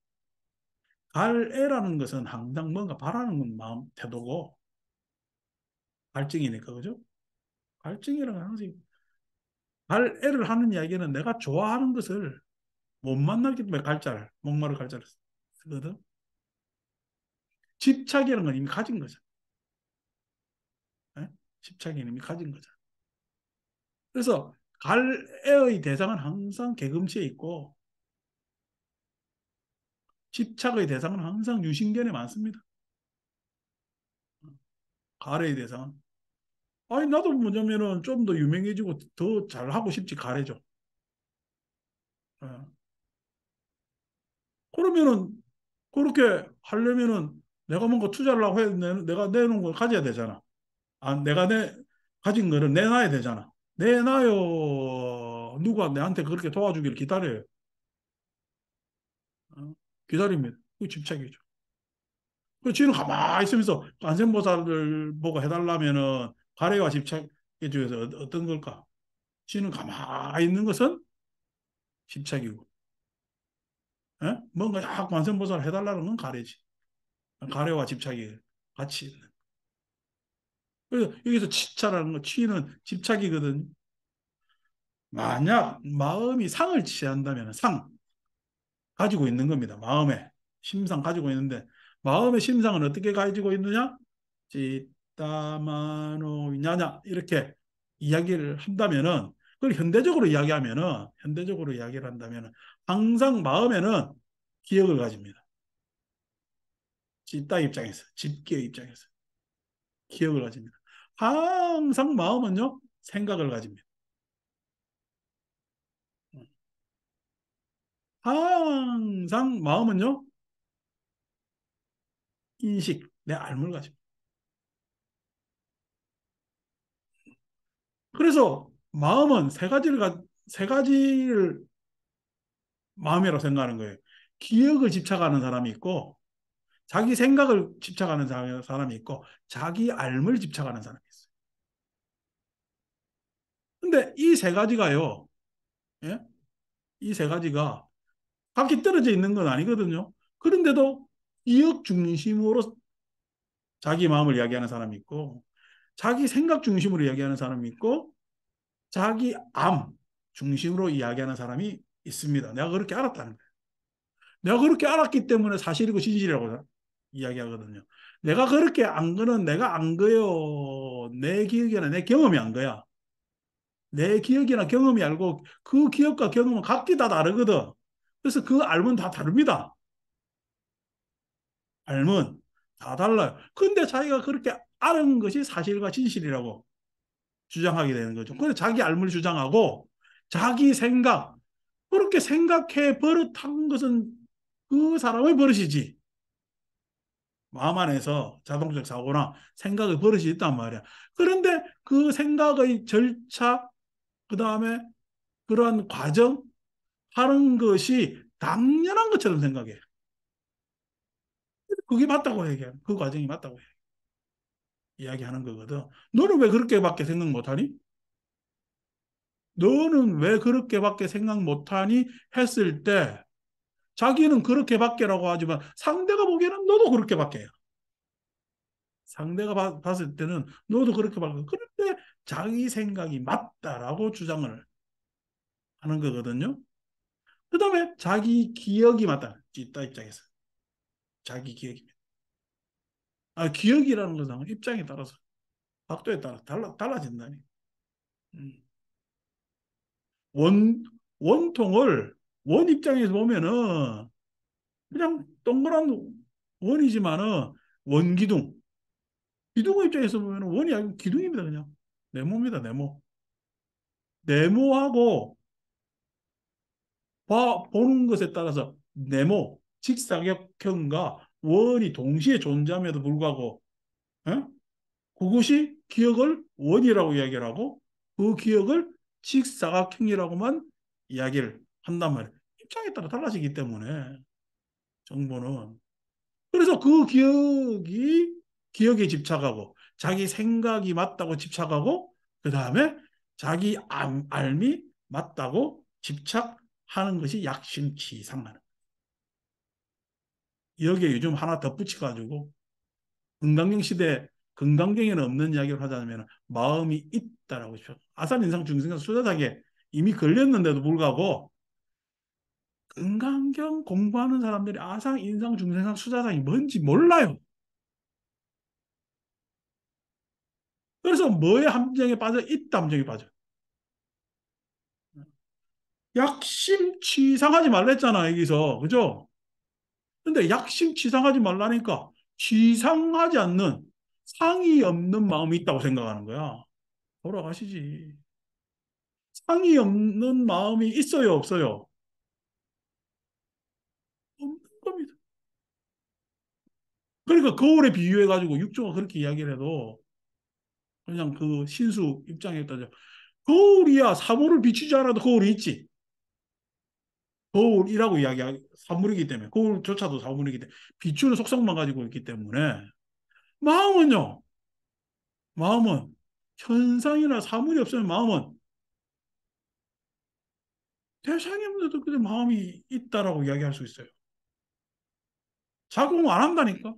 갈애라는 것은 항상 뭔가 바라는 마음 태도고 갈증이니까 그죠? 갈증이라는 건 항상 갈애를 하는 이야기는 내가 좋아하는 것을 못 만나기 때문에 갈자를 목마를 갈자를 쓰거든. 집착이라는 건 이미 가진 거죠. 예? 집착이 이미 가진 거죠. 그래서 갈애의 대상은 항상 개금치에 있고 집착의 대상은 항상 유신견에 많습니다. 가래의 대상은. 아니 나도 뭐냐면은 좀 더 유명해지고 더 잘하고 싶지 가래죠. 예. 그러면은 그렇게 하려면은 내가 뭔가 투자를 하고 해야 내가 내놓은 걸 가져야 되잖아. 아, 내가 가진 거를 내놔야 되잖아. 내놔요. 누가 내한테 그렇게 도와주기를 기다려요. 어? 기다립니다. 그 집착이죠. 그 지는 가만히 있으면서 관세음보살을 보고 해달라면은 가래와 집착에 중에서 어떤 걸까? 지는 가만히 있는 것은 집착이고, 예? 뭔가 야 관세음보살 해달라는 건 가래지. 가래와 집착이 같이 있는. 그래서 여기서 치자라는 거, 치는 집착이거든. 만약 마음이 상을 취한다면 상 가지고 있는 겁니다. 마음에 심상 가지고 있는데 마음의 심상은 어떻게 가지고 있느냐? 지따마노 냐냐 이렇게 이야기를 한다면은 그걸 현대적으로 이야기를 한다면은 항상 마음에는 기억을 가집니다. 집단 입장에서, 집계 입장에서 기억을 가집니다. 항상 마음은요, 생각을 가집니다. 항상 마음은요, 인식, 내 알물 가집니다. 그래서 마음은 세 가지를 마음이라고 생각하는 거예요. 기억을 집착하는 사람이 있고, 자기 생각을 집착하는 사람이 있고, 자기 알물 집착하는 사람이 있어요. 근데 이 세 가지가요, 예? 이 세 가지가 각기 떨어져 있는 건 아니거든요. 그런데도 기억 중심으로 자기 마음을 이야기하는 사람이 있고, 자기 생각 중심으로 이야기하는 사람이 있고, 자기 암 중심으로 이야기하는 사람이 있습니다. 내가 그렇게 알았다는 거예요. 내가 그렇게 알았기 때문에 사실이고 진실이라고 이야기하거든요. 내가 그렇게 안 거는 내가 안 거요. 내 기억이나 내 경험이 안 거야. 내 기억이나 경험이 알고 그 기억과 경험은 각기 다 다르거든. 그래서 그 알면 다 다릅니다. 알면 다 달라요. 근데 자기가 그렇게 아는 것이 사실과 진실이라고 주장하게 되는 거죠. 그래서 자기 알물 주장하고 자기 생각, 그렇게 생각해 버릇한 것은 그 사람의 버릇이지. 마음 안에서 자동적 사고나 생각의 버릇이 있단 말이야. 그런데 그 생각의 절차, 그 다음에 그러한 과정, 하는 것이 당연한 것처럼 생각해. 그게 맞다고 얘기해. 그 과정이 맞다고 이야기하는 거거든. 너는 왜 그렇게밖에 생각 못하니? 너는 왜 그렇게밖에 생각 못하니? 했을 때 자기는 그렇게밖에라고 하지만 상대가 보기에는 너도 그렇게밖에 해요. 상대가 봤을 때는 너도 그렇게밖에. 그런데 자기 생각이 맞다라고 주장을 하는 거거든요. 그 다음에 자기 기억이 맞다. 있다 입장에서. 자기 기억입니다. 기억이라는 것은 입장에 따라서 각도에 따라 달라진다니. 음. 원, 원통을 원 입장에서 보면은 그냥 동그란 원이지만은 원기둥. 기둥 입장에서 보면은 원이 아니고 기둥입니다. 그냥. 네모입니다. 네모. 네모하고 보는 것에 따라서 네모, 직사각형과 원이 동시에 존재함에도 불구하고 에? 그것이 기억을 원이라고 이야기를 하고 그 기억을 직사각형이라고만 이야기를 한단 말이에요. 입장에 따라 달라지기 때문에 정보는. 그래서 그 기억에 집착하고 자기 생각이 맞다고 집착하고 그 다음에 자기 알미 맞다고 집착하는 것이 약심치상하는. 여기에 요즘 하나 덧붙여가지고 건강경 시대 건강경에는 없는 이야기를 하자면 마음이 있다라고 했죠. 아산 인상 중생과 수자상에 이미 걸렸는데도 불구하고 건강경 공부하는 사람들이 아상 인상 중생상 수자상이 뭔지 몰라요. 그래서 뭐의 함정에 빠져? 있다 함정에 빠져. 약심치상하지 말랬잖아 여기서 그죠? 근데 약심치상하지 말라니까 치상하지 않는 상이 없는 마음이 있다고 생각하는 거야. 돌아가시지. 상이 없는 마음이 있어요, 없어요? 없는 겁니다. 그러니까 거울에 비유해가지고 육조가 그렇게 이야기를 해도 그냥 그 신수 입장에 따져 거울이야 사물을 비추지 않아도 거울이 있지. 거울이라고 이야기하 사물이기 때문에 거울조차도 사물이기 때문에 비추는 속성만 가지고 있기 때문에 마음은요. 마음은 현상이나 사물이 없으면 마음은 대상이 없는데도 그냥 마음이 있다라고 이야기할 수 있어요. 작용 안 한다니까.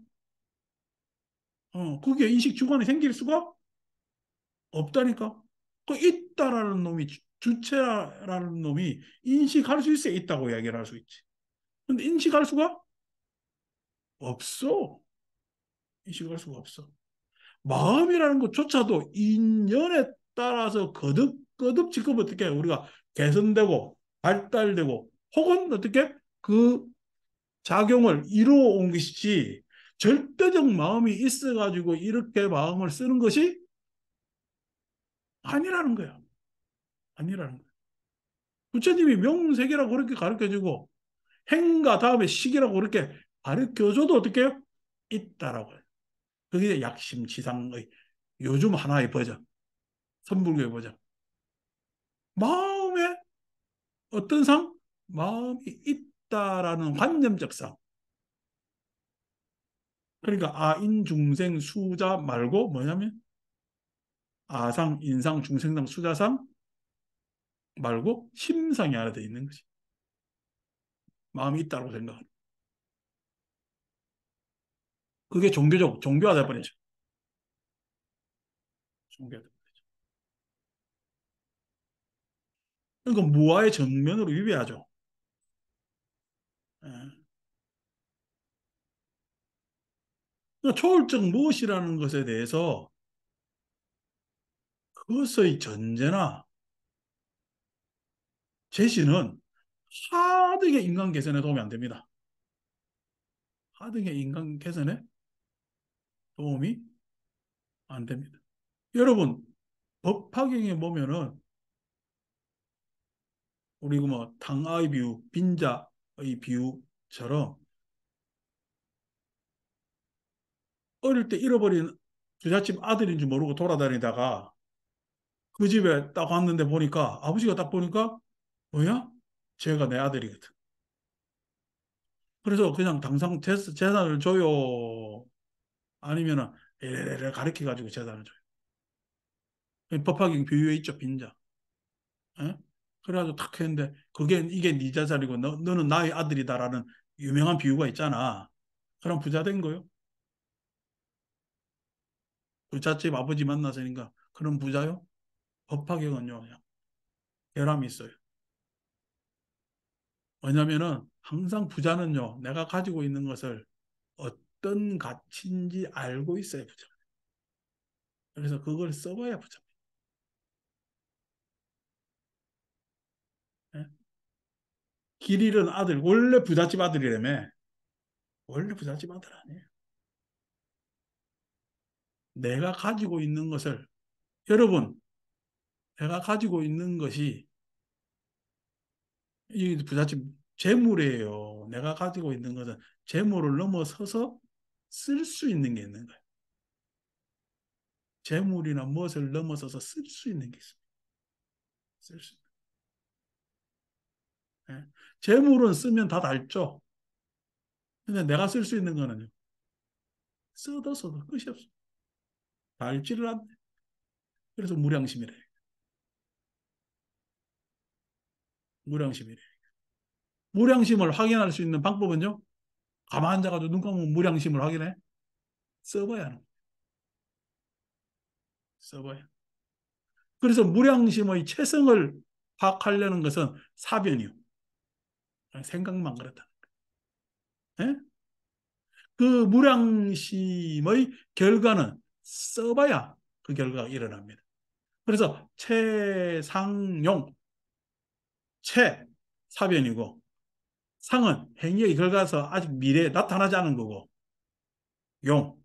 그게 인식 주관이 생길 수가 없다니까. 그 있다라는 놈이 주체라는 놈이 인식할 수 있어야 있다고 이야기를 할 수 있지. 근데 인식할 수가 없어. 인식할 수가 없어. 마음이라는 것조차도 인연에 따라서 거듭 지금 어떻게 우리가 개선되고 발달되고 혹은 어떻게 그 작용을 이루어 온 것이지 절대적 마음이 있어가지고 이렇게 마음을 쓰는 것이 아니라는 거야. 아니라는 거야. 부처님이 명세계라고 그렇게 가르쳐주고 행가 다음에 식이라고 그렇게 가르쳐줘도 어떻게 해요? 있다라고 해요. 그게 약심치상의 요즘 하나의 버전, 선불교의 버전. 마음에 어떤 상? 마음이 있다라는 관념적 상. 그러니까 아인중생 수자 말고 뭐냐면 아상, 인상, 중생상, 수자상 말고 심상이 하나 더 있는 거지. 마음이 있다고 생각하는. 그게 종교가 돼버리죠. 종교가 돼버리죠. 그러니까 무아의 정면으로 위배하죠. 예. 그러니까 초월적 무엇이라는 것에 대해서 그것의 전제나 제시는 하등의 인간 개선에 도움이 안 됩니다. 하등의 인간 개선에 도움이 안 됩니다. 여러분, 법화경에 보면은 우리 뭐 탕아의 비유, 빈자의 비유처럼 어릴 때 잃어버린 부잣집 아들인 줄 모르고 돌아다니다가 그 집에 딱 왔는데 보니까 아버지가 딱 보니까 뭐야? 쟤가 내 아들이거든. 그래서 그냥 당장 재산을 줘요. 아니면은 에레레레 가르쳐 가지고 재산을 줘요. 법화경 비유에 있죠, 빈자. 예? 그래가지고 탁 했는데 그게 이게 네 재산이고 너는 나의 아들이다라는 유명한 비유가 있잖아. 그럼 부자 된 거요. 부잣집 아버지 만나서니까 그런 부자요? 법화경은요, 그냥 결함이 있어요. 왜냐면은 항상 부자는요, 내가 가지고 있는 것을 어떤 가치인지 알고 있어야 부자. 그래서 그걸 써봐야 부자. 예? 길 잃은 아들, 원래 부잣집 아들이라며. 원래 부잣집 아들 아니에요. 내가 가지고 있는 것을, 여러분, 내가 가지고 있는 것이 이 부잣집 재물이에요. 내가 가지고 있는 것은 재물을 넘어서서 쓸 수 있는 게 있는 거예요. 재물이나 무엇을 넘어서서 쓸 수 있는 게 있습니다. 쓸 수. 예. 재물은 쓰면 다 닳죠. 근데 내가 쓸 수 있는 거는요. 써도 끝이 없어. 닳지를 않네. 그래서 무량심이래. 무량심이래. 무량심을 확인할 수 있는 방법은요. 가만 앉아가지고 눈 감으면 무량심을 확인해. 써봐야 하는 거예요. 써봐야. 그래서 무량심의 체성을 파악하려는 것은 사변이요. 생각만 그렇다. 예? 그 무량심의 결과는 써봐야 그 결과가 일어납니다. 그래서 최상용, 최 사변이고 상은 행위의 결과서 아직 미래에 나타나지 않은 거고 용,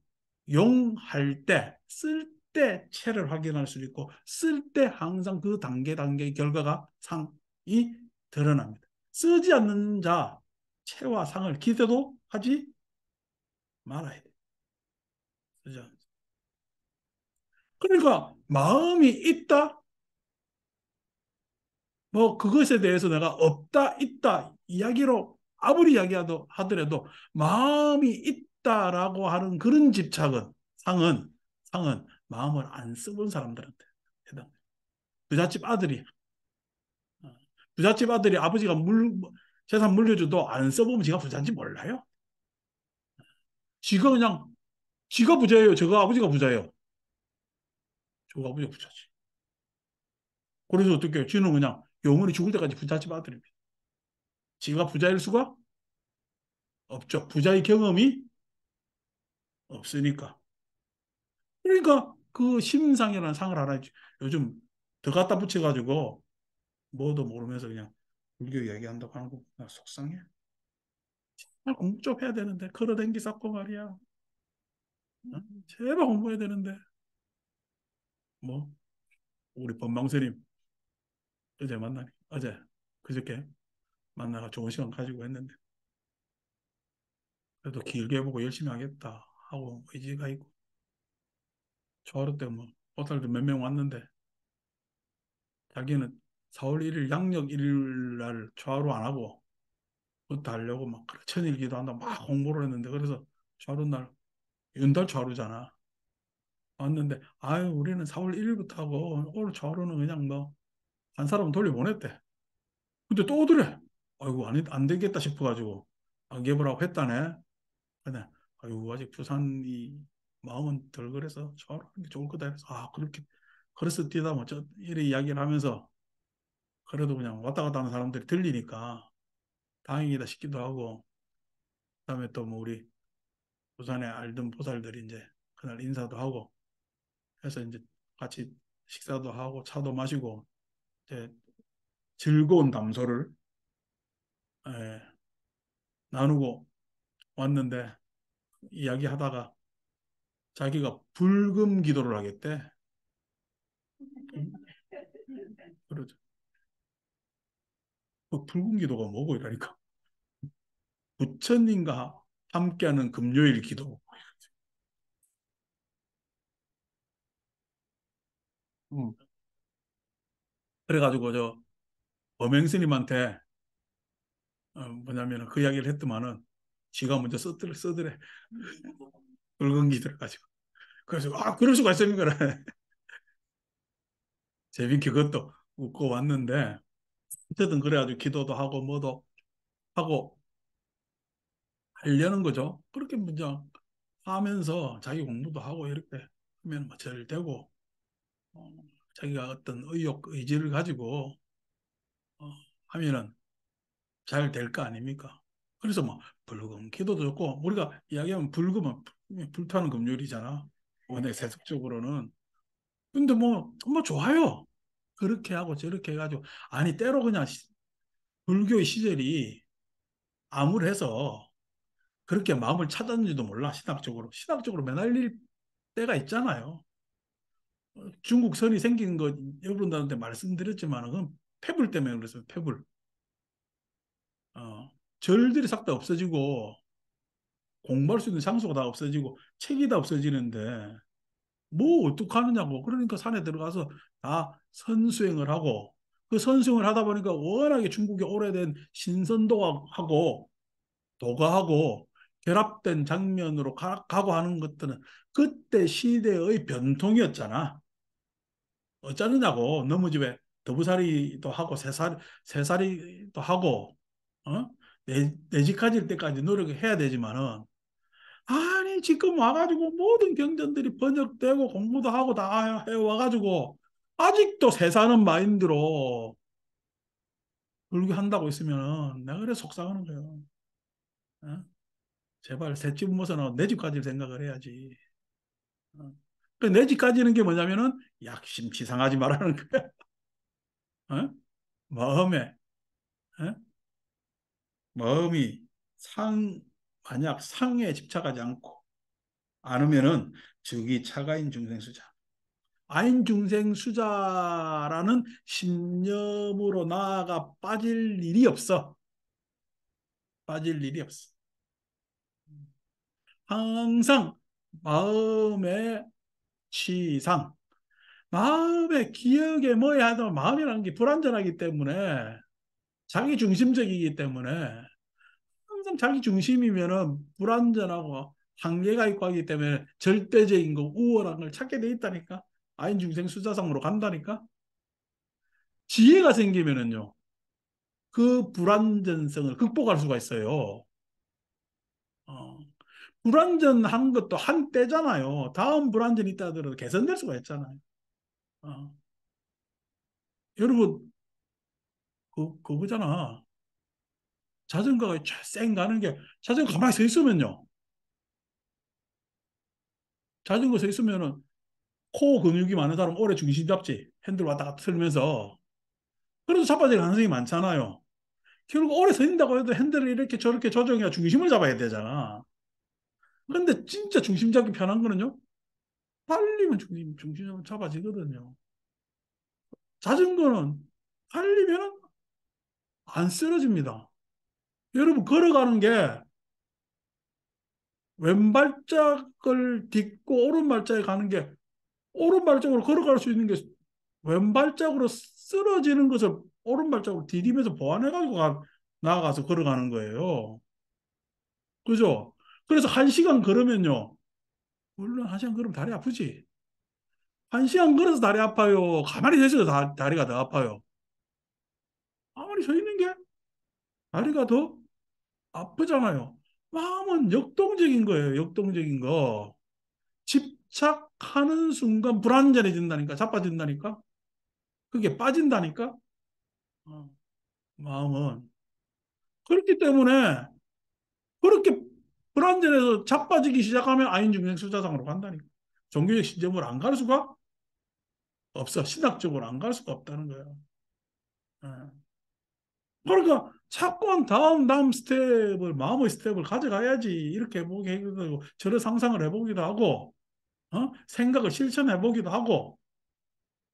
용할 때, 쓸 때 체를 확인할 수 있고 쓸 때 항상 그 단계의 결과가 상이 드러납니다. 쓰지 않는 자, 체와 상을 기대도 하지 말아야 돼. 쓰지 않는 자. 그러니까 마음이 있다, 뭐 그것에 대해서 내가 없다, 있다 이야기로 아무리 하더라도 마음이 있다라고 하는 그런 집착은 상은 마음을 안 써본 사람들한테 해당. 부잣집 아들이 부잣집 아들이 아버지가 재산 물려줘도 안 써보면 지가 부자인지 몰라요. 지가 그냥 지가 부자예요. 저가 아버지가 부자예요. 저가 아버지가 부자지. 그래서 어떻게 해요? 지는 그냥 영원히 죽을 때까지 부잣집 아들입니다. 지가 부자일 수가 없죠. 부자의 경험이 없으니까. 그러니까 그 심상이라는 상을 하나 요즘 더 갖다 붙여가지고 뭐도 모르면서 그냥 불교 이야기한다고 하는 거 나 속상해. 공부 좀 해야 되는데 걸어댕기 쌓고 말이야. 어? 제발 공부해야 되는데 뭐 우리 법망스님 어제 만나니 어제 그저께 만나가 좋은 시간 가지고 했는데 그래도 길게 보고 열심히 하겠다 하고 의지가 있고 초하루 때 뭐 호텔도 몇 명 왔는데 자기는 4월 1일 양력 1일 날 초하루 안 하고 그것도 하려고 막 천일기도 한다 막 홍보를 했는데 그래서 초하루 날 윤달 초하루잖아 왔는데 아유 우리는 4월 1일부터 하고 오늘 초하루는 그냥 뭐 한 사람 돌려보냈대 근데 또 오더래 아이고 안 되겠다 싶어가지고 안개부라고 했다네 근데 아이고 아직 부산이 마음은 덜 그래서 초하루는 게 좋을 거다 해서 아 그렇게 그래서 뛰다 뭐저 이래 이야기를 하면서 그래도 그냥 왔다 갔다 하는 사람들이 들리니까 다행이다 싶기도 하고 그다음에 또 뭐 우리 부산에 알던 보살들이 이제 그날 인사도 하고 해서 이제 같이 식사도 하고 차도 마시고 이제 즐거운 담소를 예, 나누고 왔는데 이야기하다가 자기가 불금 기도를 하겠대. 그러죠. 그 불금 기도가 뭐고 이러니까 부처님과 함께하는 금요일 기도. 음. 그래가지고 저 범행스님한테 뭐냐면 그 이야기를 했더만은 지가 먼저 쓰더래. 불금 기도를 가지고. 그래서 아 그럴 수가 있습니까? 재밌게 그것도 웃고 왔는데 어쨌든 그래가지고 기도도 하고 뭐도 하고 하려는 거죠. 그렇게 먼저 하면서 자기 공부도 하고 이렇게 하면 뭐 잘 되고 어, 자기가 어떤 의욕, 의지를 가지고 어, 하면은 잘 될 거 아닙니까? 그래서 뭐 불금 기도도 좋고 우리가 이야기하면 불금은 불타는 금요일이잖아. 원래 세속적으로는 근데 뭐 좋아요. 그렇게 하고 저렇게 해가지고 아니 때로 그냥 불교의 시절이 암울해서 그렇게 마음을 찾았는지도 몰라 신학적으로 매달릴 때가 있잖아요. 중국 선이 생긴 거 여러분들한테 말씀드렸지만 그건 패불 때문에 그랬어요. 패불. 절들이 싹 다 없어지고 공부할 수 있는 장소가 다 없어지고 책이 다 없어지는데 뭐 어떡하느냐고. 그러니까 산에 들어가서 다 선수행을 하고 그 선수행을 하다 보니까 워낙에 중국의 오래된 신선도하고 도가하고 결합된 장면으로 가고 하는 것들은 그때 시대의 변통이었잖아. 어쩌느냐고 너무 집에 더부살이도 하고 새살이도 하고 어? 내집 가질 때까지 노력을 해야 되지만은 아니 지금 와가지고 모든 경전들이 번역되고 공부도 하고 다 해와가지고 아직도 새사는 마인드로 불교한다고 있으면 내가 그래 속상하는 거예요. 어? 제발 새 집 모서는 내 집 가질 생각을 해야지. 어? 내집 가지는 게 뭐냐면은 약심치상하지 말라는 거야. 어? 마음에 어? 마음이 상 만약 상에 집착하지 않고 않으면은 즉이 차가인 중생수자. 아인 중생수자라는 신념으로 나아가 빠질 일이 없어. 빠질 일이 없어. 항상 마음의 치상, 마음의 기억에 뭐야 하든 마음이라는 게 불완전하기 때문에 자기 중심적이기 때문에 항상 자기 중심이면은 불완전하고 한계가 있고 하기 때문에 절대적인 거 우월한 걸 찾게 돼 있다니까. 아인 중생 수자상으로 간다니까. 지혜가 생기면은요. 그 불완전성을 극복할 수가 있어요. 어. 불완전한 것도 한때잖아요. 다음 불완전이 있다 하더라도 개선될 수가 있잖아요. 어. 여러분 그거잖아. 자전거가 쌩 가는 게 자전거 가만히 서 있으면요. 자전거 서 있으면은 코 근육이 많은 사람 오래 중심 잡지. 핸들 왔다 갔다 틀면서. 그래도 자빠질 가능성이 많잖아요. 결국 오래 서 있는다고 해도 핸들을 이렇게 저렇게 조정해야 중심을 잡아야 되잖아. 근데 진짜 중심 잡기 편한 거는요. 달리면 중심 잡아지거든요. 자전거는 달리면 안 쓰러집니다. 여러분 걸어가는 게 왼발짝을 딛고 오른발짝에 가는 게 오른발짝으로 걸어갈 수 있는 게 왼발짝으로 쓰러지는 것을 오른발짝으로 디디면서 보완해가지고 나아가서 걸어가는 거예요. 그죠? 그래서 1시간 걸으면요. 물론 1시간 걸으면 다리 아프지. 1시간 걸어서 다리 아파요. 가만히 서 있어도 다리가 더 아파요. 가만히 서 있는 게 다리가 더 아프잖아요. 마음은 역동적인 거예요. 역동적인 거. 집착하는 순간 불안전해진다니까. 자빠진다니까. 그게 빠진다니까. 어, 마음은. 그렇기 때문에 그렇게 불안전해서 자빠지기 시작하면 아인중생 수자상으로 간다니까. 종교적 신점을 안 갈 수가 없어. 신학적으로 안 갈 수가 없다는 거예요. 예. 그러니까 자꾸 다음 스텝을 마음의 스텝을 가져가야지 이렇게 해보기도 하고 저런 상상을 해보기도 하고 생각을 실천해 보기도 하고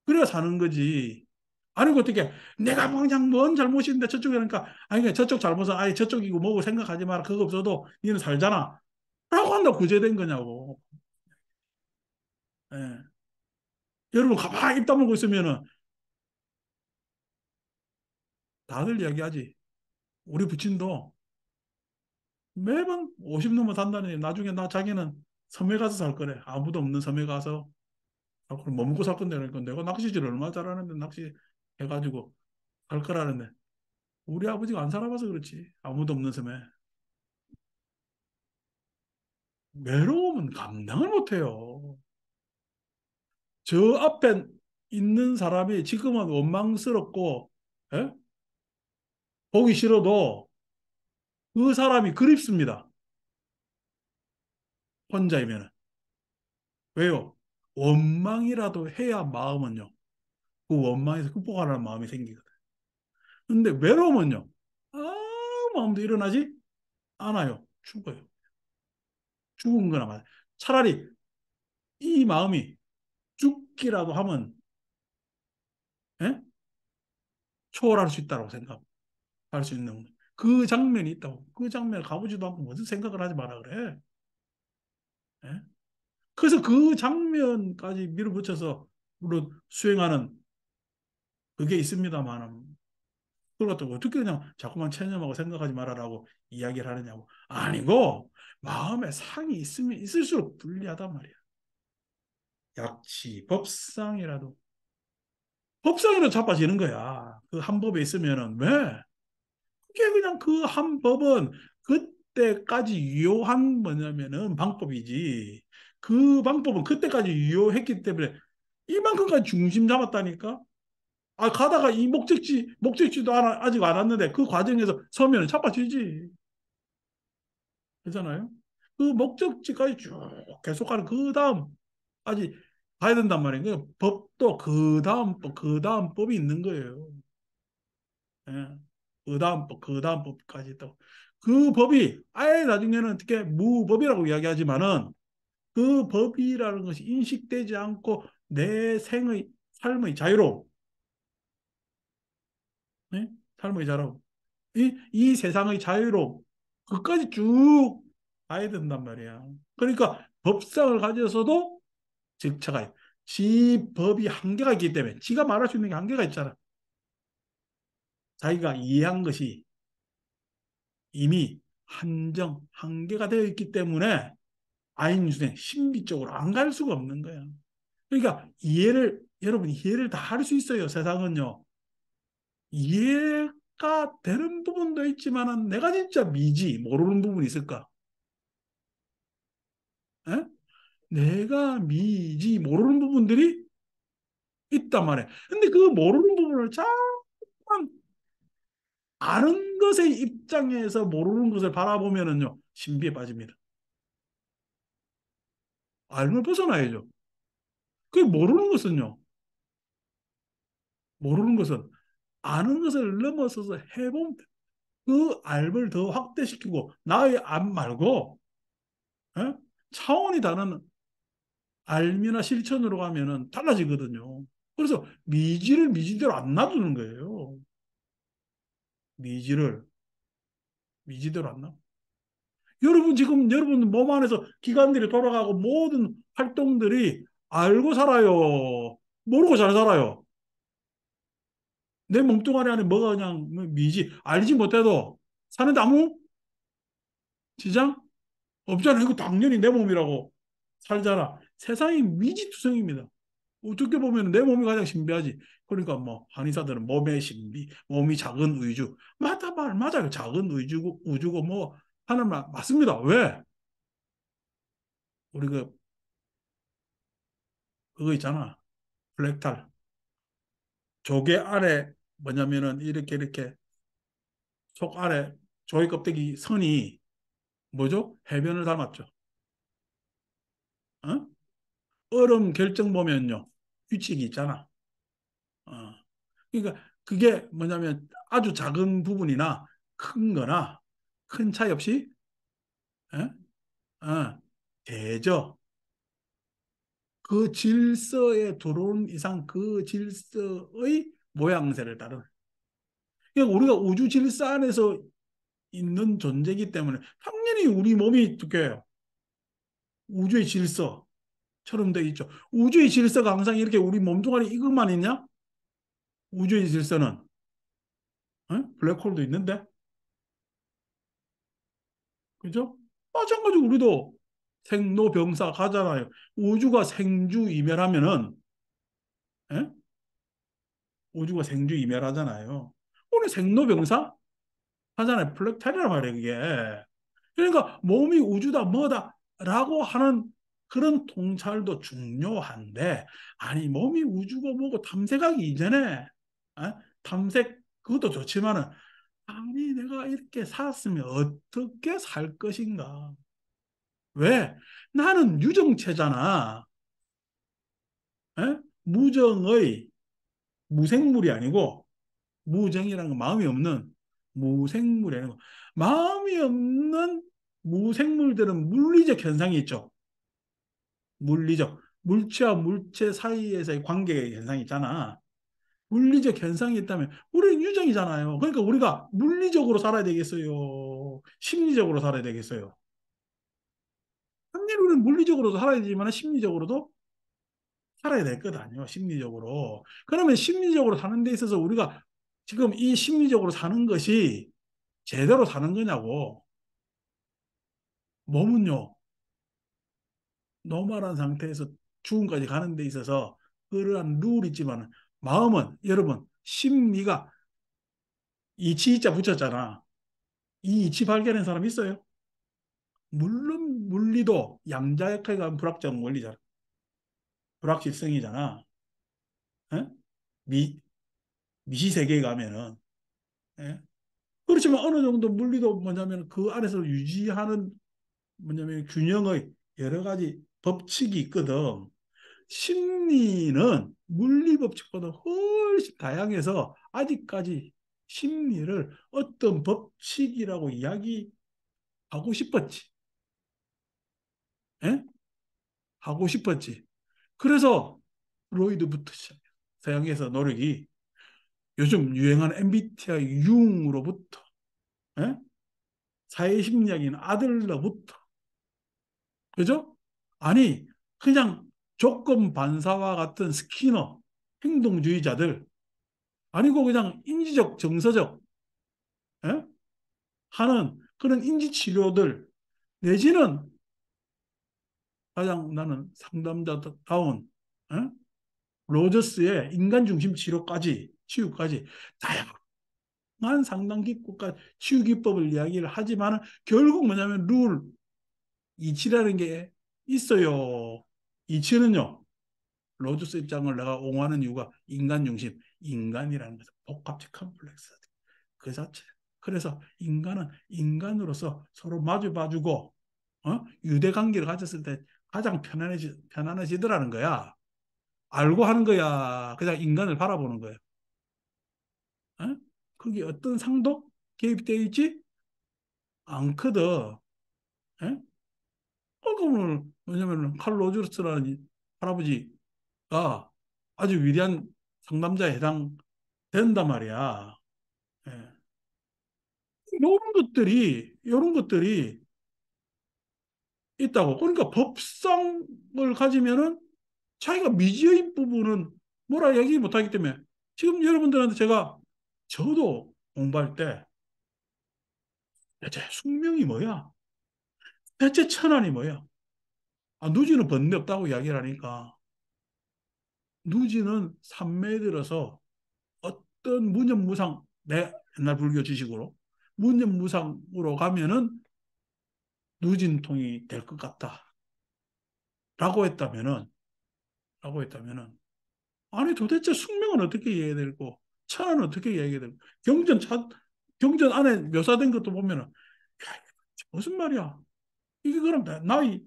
그래야 사는 거지. 아니고 어떻게 내가 그냥 뭔 잘못인데 저쪽이 그러니까 아니 그러니까 저쪽 잘못은 아니 저쪽이고 뭐고 생각하지 마라 그거 없어도 니는 살잖아 라고 한다고 구제된 거냐고. 예. 여러분 가만히 입 다물고 있으면은 다들 이야기하지. 우리 부친도 매번 50 넘어 산다니 나중에 자기는 섬에 가서 살 거래. 아무도 없는 섬에 가서 그럼 뭐 먹고 살 건데 그러니까 내가 낚시질을 얼마나 잘하는데 낚시 해가지고 갈 거라는데 우리 아버지가 안 살아봐서 그렇지. 아무도 없는 섬에. 외로움은 감당을 못해요. 저 앞에 있는 사람이 지금은 원망스럽고 예? 보기 싫어도 그 사람이 그립습니다. 혼자이면. 왜요? 원망이라도 해야 마음은요. 그 원망에서 극복하라는 마음이 생기거든. 근데 외로움은요. 아무 마음도 일어나지 않아요. 죽어요. 죽은 거나 마찬 차라리 이 마음이 죽기라도 하면 예? 초월할 수 있다고 생각할 수 있는 그 장면이 있다고. 그 장면을 가보지도 않고 무슨 생각을 하지 마라 그래. 예? 그래서 그 장면까지 밀어붙여서 물론 수행하는 그게 있습니다만 그걸 갖다 어떻게 그냥 자꾸만 체념하고 생각하지 말아라고 이야기를 하느냐고. 아니고 마음에 상이 있으면 있을수록 불리하단 말이야. 약치, 법상이라도 법상이라도 자빠지는 거야. 그 한 법에 있으면은 왜? 그게 그냥 그 한 법은 그때까지 유효한 뭐냐면은 방법이지. 그 방법은 그때까지 유효했기 때문에 이만큼까지 중심 잡았다니까. 아 가다가 이 목적지도 아직 안 왔는데 그 과정에서 서면은 자빠지지. 그렇잖아요. 그 목적지까지 쭉 계속 가는 그 다음까지 가야 된단 말이에요. 그 법도 그 다음 법, 그 다음 법이 있는 거예요. 예. 그 다음 법, 그 다음 법까지 있다고. 그 법이 아예 나중에는 어떻게 무법이라고 이야기하지만은 그 법이라는 것이 인식되지 않고 내 생의 삶의 자유로 예? 삶의 자유로 이 세상의 자유로 그까지 쭉 가야 된단 말이야. 그러니까 법상을 가져서도 적차가 지 법이 한계가 있기 때문에 지가 말할 수 있는 게 한계가 있잖아. 자기가 이해한 것이 이미 한계가 되어 있기 때문에 아인슈타인 신비 쪽으로 안 갈 수가 없는 거야. 그러니까 여러분 이해를 다 할 수 있어요. 세상은요. 이해가 되는 부분도 있지만은 내가 진짜 모르는 부분이 있을까? 에? 내가 모르는 부분들이 있단 말이야. 근데 그 모르는 부분을 자꾸만 아는 것의 입장에서 모르는 것을 바라보면은요, 신비에 빠집니다. 알면 벗어나야죠. 그 모르는 것은 아는 것을 넘어서서 해본 그 알을 더 확대시키고 나의 안 말고 예? 차원이 다른 알미나 실천으로 가면은 달라지거든요. 그래서 미지를 미지대로 안 놔두는 거예요. 미지를 미지대로 안 놔. 여러분 지금 여러분 몸 안에서 기관들이 돌아가고 모든 활동들이 알고 살아요. 모르고 잘 살아요. 내 몸뚱아리 안에 뭐가 그냥 미지 알지 못해도 사는데 아무 지장 없잖아. 이거 당연히 내 몸이라고 살잖아. 세상이 미지투성입니다. 어떻게 보면 내 몸이 가장 신비하지. 그러니까 뭐 한의사들은 몸의 신비, 몸이 작은 의주. 맞다 말 맞아요. 작은 의주고 우주고 뭐 하는 말 맞습니다. 왜? 우리 그거 있잖아. 블랙탈. 조개 아래 뭐냐면은 이렇게 속 아래 조개 껍데기 선이 뭐죠? 해변을 닮았죠. 어? 얼음 결정 보면요. 규칙이 있잖아. 어. 그러니까 그게 뭐냐면 아주 작은 부분이나 큰 거나 큰 차이 없이 예? 대저 그 질서에 들어온 이상 그 질서의 모양새를 따른. 그러니까 우리가 우주 질서 안에서 있는 존재이기 때문에 당연히 우리 몸이 어떻게 우주의 질서처럼 돼 있죠. 우주의 질서가 항상 이렇게 우리 몸뚱아리 이것만 있냐? 우주의 질서는 블랙홀도 있는데, 그죠? 마찬가지로 우리도 생로병사 가잖아요. 우주가 생주이멸하면은 예? 우주가 생주이멸하잖아요. 오늘 생로병사 하잖아요. 플렉타리란 말이에요, 그게. 그러니까 몸이 우주다 뭐다라고 하는 그런 통찰도 중요한데 아니 몸이 우주고 뭐고 탐색하기 이전에 어? 탐색 그것도 좋지만은 아니 내가 이렇게 살았으면 어떻게 살 것인가? 왜? 나는 유정체잖아. 에? 무정의 무생물이 아니고 무정이라는 건 마음이 없는 무생물이 아니고 마음이 없는 무생물들은 물리적 현상이 있죠. 물리적. 물체와 물체 사이에서의 관계의 현상이 있잖아. 물리적 현상이 있다면 우리는 유정이잖아요. 그러니까 우리가 물리적으로 살아야 되겠어요? 심리적으로 살아야 되겠어요? 당연히 우리는 물리적으로도 살아야 되지만 심리적으로도 살아야 될 것 아니에요. 심리적으로. 그러면 심리적으로 사는 데 있어서 우리가 지금 이 심리적으로 사는 것이 제대로 사는 거냐고. 몸은요. 노멀한 상태에서 죽음까지 가는 데 있어서 그러한 룰이 있지만 마음은 여러분 심리가 이치이자 붙였잖아. 이 이치 발견한 사람 있어요? 물론 물리도 양자역학에 가면 불확정 원리잖아. 불확실성이잖아. 에? 미, 미시세계에 가면은. 에? 그렇지만 어느 정도 물리도 뭐냐면 그 안에서 유지하는 뭐냐면 균형의 여러 가지 법칙이 있거든. 심리는 물리 법칙보다 훨씬 다양해서 아직까지 심리를 어떤 법칙이라고 이야기하고 싶었지. 에? 하고 싶었지. 그래서 프로이드부터 시작해. 서양에서 노력이 요즘 유행하는 MBTI 융으로부터 에? 사회심리학인 아들러부터 그죠? 아니 그냥 조건 반사와 같은 스키너 행동주의자들 아니고 그냥 인지적 정서적 에? 하는 그런 인지치료들 내지는 가장 나는 상담자다운 에? 로저스의 인간 중심 치료까지 치유까지 다양한 상담 기법과 치유 기법을 이야기를 하지만 결국 뭐냐면 룰 이치라는 게 있어요. 이치는요. 로저스 입장을 내가 옹호하는 이유가 인간 중심, 인간이라는 것은 복합적 컴플렉스 그 자체. 그래서 인간은 인간으로서 서로 마주 봐주고 유대 관계를 가졌을 때 가장 편안해지더라는 거야. 알고 하는 거야. 그냥 인간을 바라보는 거야. 어? 그게 어떤 상도 개입되어 있지? 않거든. 어? 그러면 왜냐면 칼 로저스라는 할아버지가 아주 위대한 상담자에 해당된단 말이야. 예. 이런 것들이 있다고. 그러니까 법상을 가지면은 자기가 미지의 부분은 뭐라 얘기 못하기 때문에 지금 여러분들한테 저도 공부할 때 대체 숙명이 뭐야? 대체 천안이 뭐야? 누지는 번뇌 없다고 이야기를 하니까 누지는 산매에 들어서 어떤 무념무상 내 옛날 불교 지식으로 무념무상으로 가면은 누진통이 될 것 같다라고 했다면은 아니 도대체 숙명은 어떻게 이해해야 되고 천은 어떻게 이해해야 되고 경전 안에 묘사된 것도 보면은 야, 무슨 말이야? 이게 그럼 나의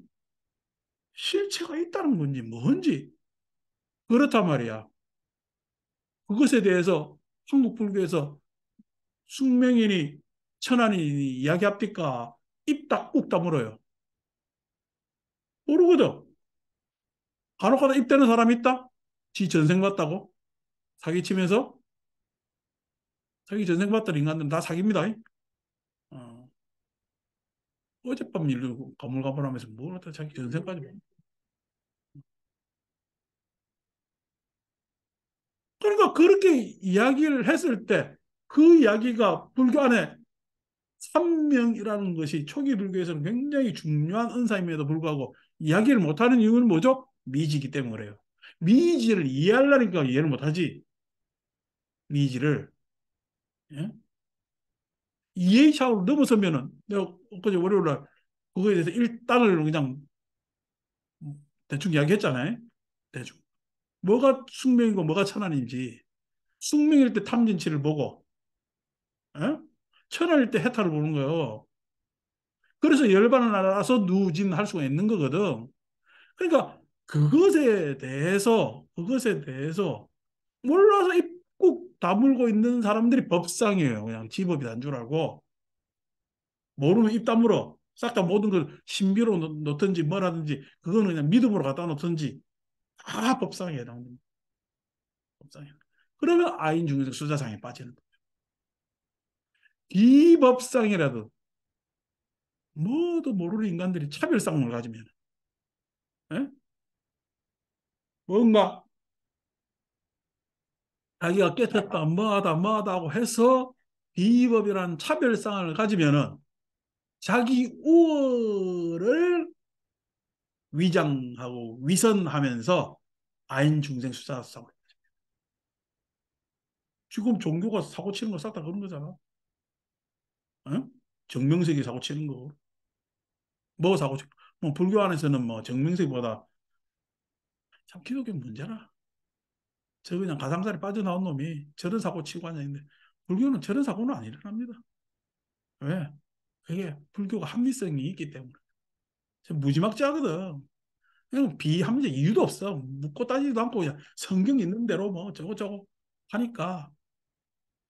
실체가 있다는 건지 뭔지 그렇단 말이야. 그것에 대해서 한국 불교에서 숙명이니 천안이니 이야기합니까? 입 다물어요. 모르거든. 간혹가다 입대는 사람이 있다? 지 전생 봤다고? 사기치면서? 자기 전생 봤던 인간들은 다 사기입니다. 어, 어젯밤 일도 가물가물하면서 뭘 갖다 자기 전생까지 봐. 그러니까 그렇게 이야기를 했을 때 그 이야기가 불교 안에 삼명이라는 것이 초기 불교에서는 굉장히 중요한 은사임에도 불구하고 이야기를 못하는 이유는 뭐죠? 미지기 때문에 그래요. 미지를 이해하려니까 이해를 못하지. 미지를. 예? 이해의 차원을 넘어서면은 내가 엊그제 월요일 날 그거에 대해서 일단을 그냥 대충 이야기했잖아요. 대충. 뭐가 숙명이고 뭐가 천안인지. 숙명일 때 탐진치를 보고 예? 천안일 때 해탈을 보는 거예요. 그래서 열반을 알아서 누진할 수가 있는 거거든. 그러니까 그것에 대해서 몰라서 입국 다물고 있는 사람들이 법상이에요. 그냥 지법이 난 줄 알고 모르면 입 다물어. 싹 다 모든 걸 신비로 놓든지 뭐라든지 그거는 그냥 믿음으로 갖다 놓든지 다 법상에 해당됩니다. 법상에. 그러면 아인 중에서 수자상에 빠지는 거예요. 비법상이라도 뭐도 모르는 인간들이 차별성을 가지면 예? 뭔가 자기가 깨끗다 뭐하다 하고 해서 비법이라는 차별성을 가지면은 자기 우월을 위장하고 위선하면서 아인 중생 수사상 지금 종교가 사고 치는 거 싹 다 그런 거잖아. 어? 정명석이 사고 치는 거. 뭐 사고 치? 뭐 불교 안에서는 뭐 정명석보다 참 기독교 문제라. 저 그냥 가상자리 빠져나온 놈이 저런 사고 치고 앉아있는데 불교는 저런 사고는 안 일어납니다. 왜? 그게 불교가 합리성이 있기 때문에. 무지막지하거든. 그냥 비합리적 이유도 없어. 묻고 따지지도 않고 그냥 성경 있는 대로 뭐 저거 하니까.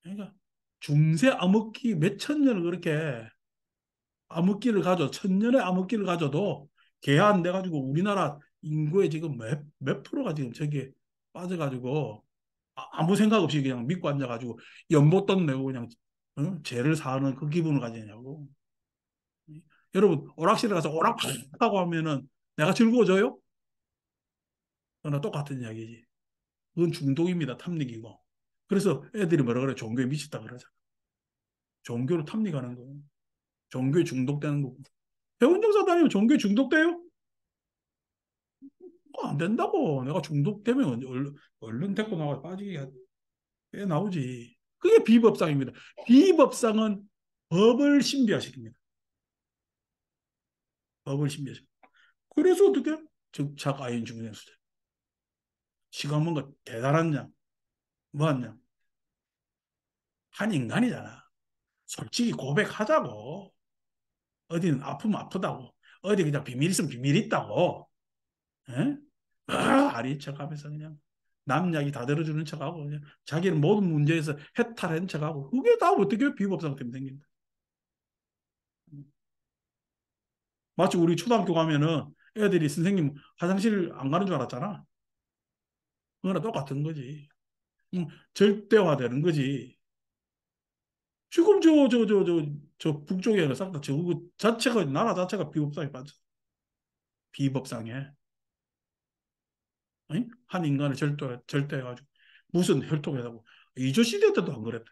그러니까 중세 암흑기 몇 천 년을 그렇게 암흑기를 천년의 암흑기를 가져도 개화 안 돼가지고 우리나라 인구의 지금 몇 프로가 지금 저기에 빠져가지고 무 생각 없이 그냥 믿고 앉아가지고 연못돈 내고 그냥 죄를 사는 그 기분을 가지냐고. 여러분 오락실에 가서 오락 하고 하면은 내가 즐거워져요? 그러나 똑같은 이야기지. 그건 중독입니다. 탐닉이고. 그래서 애들이 뭐라 그래? 종교에 미쳤다 그러잖아. 종교로 탐닉하는 거. 종교에 중독되는 거고. 배운정사 다니면 종교에 중독돼요? 안 된다고. 내가 중독되면 얼른 데리고 나가 빠지게 해 나오지. 그게 비법상입니다. 비법상은 법을 신비화시킵니다. 법을 신비화시킵니다. 그래서 어떻게? 즉착 아인 중생수제. 시간 뭔가 대단한 양, 뭐한 양. 한 인간이잖아. 솔직히 고백하자고. 어디는 아프면 아프다고. 어디 그냥 비밀 있으면 비밀 있다고. 예? 아리 척하면서 그냥 남 이야기 다 들어주는 척하고 그냥 자기는 모든 문제에서 해탈한 척하고 그게 다 어떻게 비법상 때문에 생긴다. 마치 우리 초등학교 가면은 애들이 선생님 화장실 안 가는 줄 알았잖아. 그거나 똑같은 거지. 절대화되는 거지. 지금 저 북쪽에는 싹 다 저거 자체가 나라 자체가 비법상에 빠져. 비법상에. 아니? 한 인간을 절대해가지고 무슨 혈통이라고. 이조 시대 때도 안 그랬다.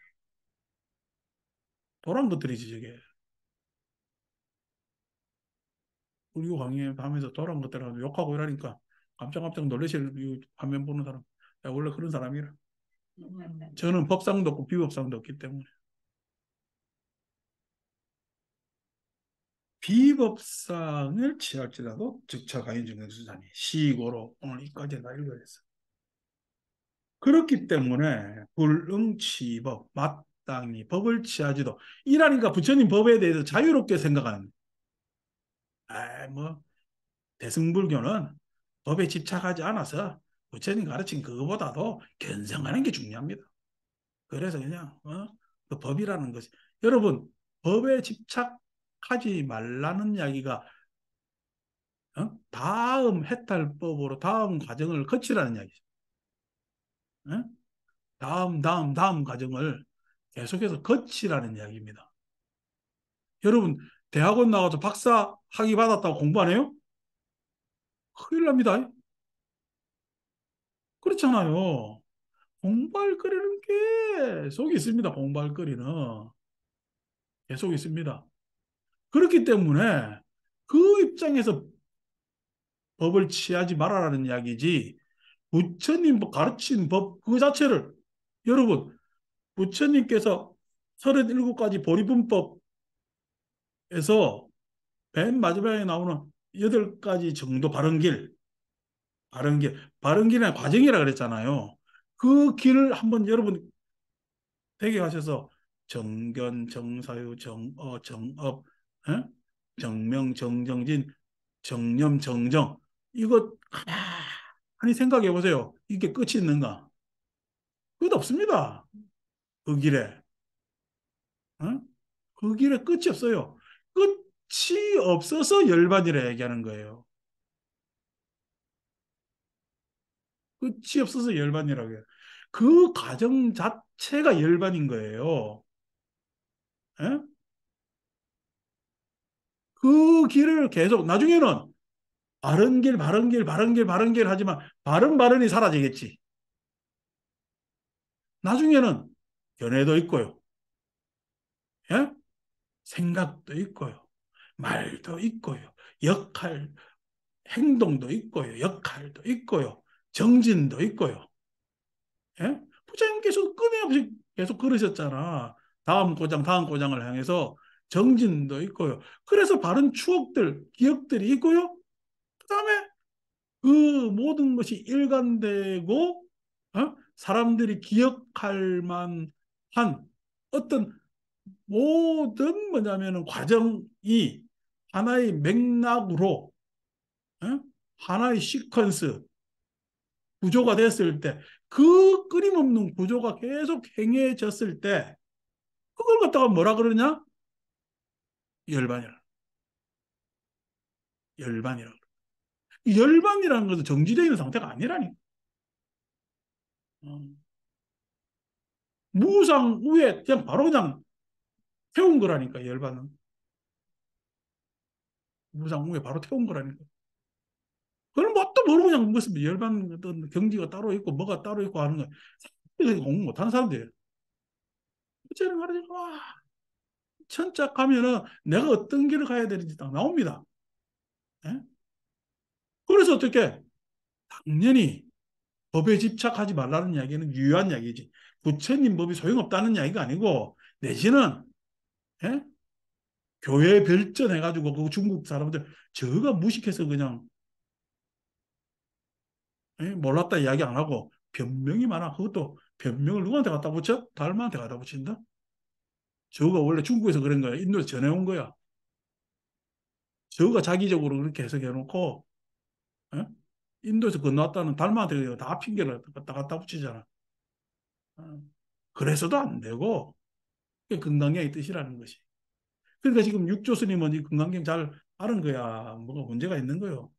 도란 것들이지 저게. 우리 강의 하면서 도란 것들하고 욕하고 이러니까 깜짝깜짝 놀라실 이 화면 보는 사람. 야, 원래 그런 사람이라. 저는 법상도 없고 비법상도 없기 때문에. 비법상을 취할지라도 즉차 가인증명수사니 시고로 오늘 이까지 다 읽어냈어. 그렇기 때문에 불응치법 마땅히 법을 취하지도 이라니까 부처님 법에 대해서 자유롭게 생각하는 뭐 대승불교는 법에 집착하지 않아서 부처님 가르친 그거보다도 견성하는 게 중요합니다. 그래서 그냥 그 법이라는 것이 여러분 법에 집착하지 말라는 이야기가 다음 해탈법으로 다음 과정을 거치라는 이야기죠. 어? 다음 과정을 계속해서 거치라는 이야기입니다. 여러분 대학원 나가서 박사 학위 받았다고 공부 안 해요? 큰일 납니다. 그렇잖아요. 공부할 거리는 계속 있습니다. 공부할 거리는 계속 있습니다. 그렇기 때문에 그 입장에서 법을 취하지 말아라는 이야기지 부처님 가르친 법 그 자체를 여러분 부처님께서 37가지 보리분법에서 맨 마지막에 나오는 8가지 정도 바른 길의 과정이라 그랬잖아요. 그 길을 한번 여러분 되게 하셔서 정견, 정사유, 정업, 에? 정명, 정정진, 정념, 정정 이거 가만히 생각해 보세요. 이게 끝이 있는가? 끝 없습니다. 그 길에. 어? 그 길에 끝이 없어요. 끝이 없어서 열반이라 얘기하는 거예요. 끝이 없어서 열반이라고 해요. 그 과정 자체가 열반인 거예요. 예? 그 길을 계속 나중에는 바른 길 하지만 바른이 사라지겠지. 나중에는 견해도 있고요. 예? 생각도 있고요. 말도 있고요. 역할, 행동도 있고요. 역할도 있고요. 정진도 있고요. 예? 부장님께서 끊임없이 계속 그러셨잖아. 다음 고장을 향해서 정진도 있고요. 그래서 바른 추억들, 기억들이 있고요. 그다음에 그 모든 것이 일관되고 사람들이 기억할 만한 어떤 모든 뭐냐면은 과정이 하나의 맥락으로 하나의 시퀀스 구조가 됐을 때 그 끊임없는 구조가 계속 행해졌을 때 그걸 갖다가 뭐라 그러냐? 열반이라. 열반이라. 열반이라는 것은 정지되어 있는 상태가 아니라니. 어. 무상 위에 그냥 바로 그냥 태운 거라니까 열반은. 무상 위에 바로 태운 거라니까. 그걸 뭣도 모르고 그냥 무슨 열반 어떤 경지가 따로 있고 뭐가 따로 있고 하는 거. 이거 공부 못하는 사람들. 어째는 말이지. 와, 천짝 가면은 내가 어떤 길을 가야 되는지 딱 나옵니다. 예? 그래서 어떻게 당연히 법에 집착하지 말라는 이야기는 유효한 이야기지. 부처님 법이 소용없다는 이야기가 아니고 내지는 예? 교회 별전해가지고 그 중국 사람들 저가 무식해서 그냥 몰랐다 이야기 안 하고 변명이 많아. 그것도 변명을 누구한테 갖다 붙여? 달마한테 갖다 붙인다? 저가 원래 중국에서 그런 거야. 인도에서 전해온 거야. 저가 자기적으로 그렇게 해석해놓고 예? 인도에서 건너왔다는 달마한테 다 핑계를 갖다 붙이잖아. 어. 그래서도 안 되고 그게 금강경의 뜻이라는 것이. 그러니까 지금 육조 스님은 이 금강경 잘 하는 거야. 뭐가 문제가 있는 거요.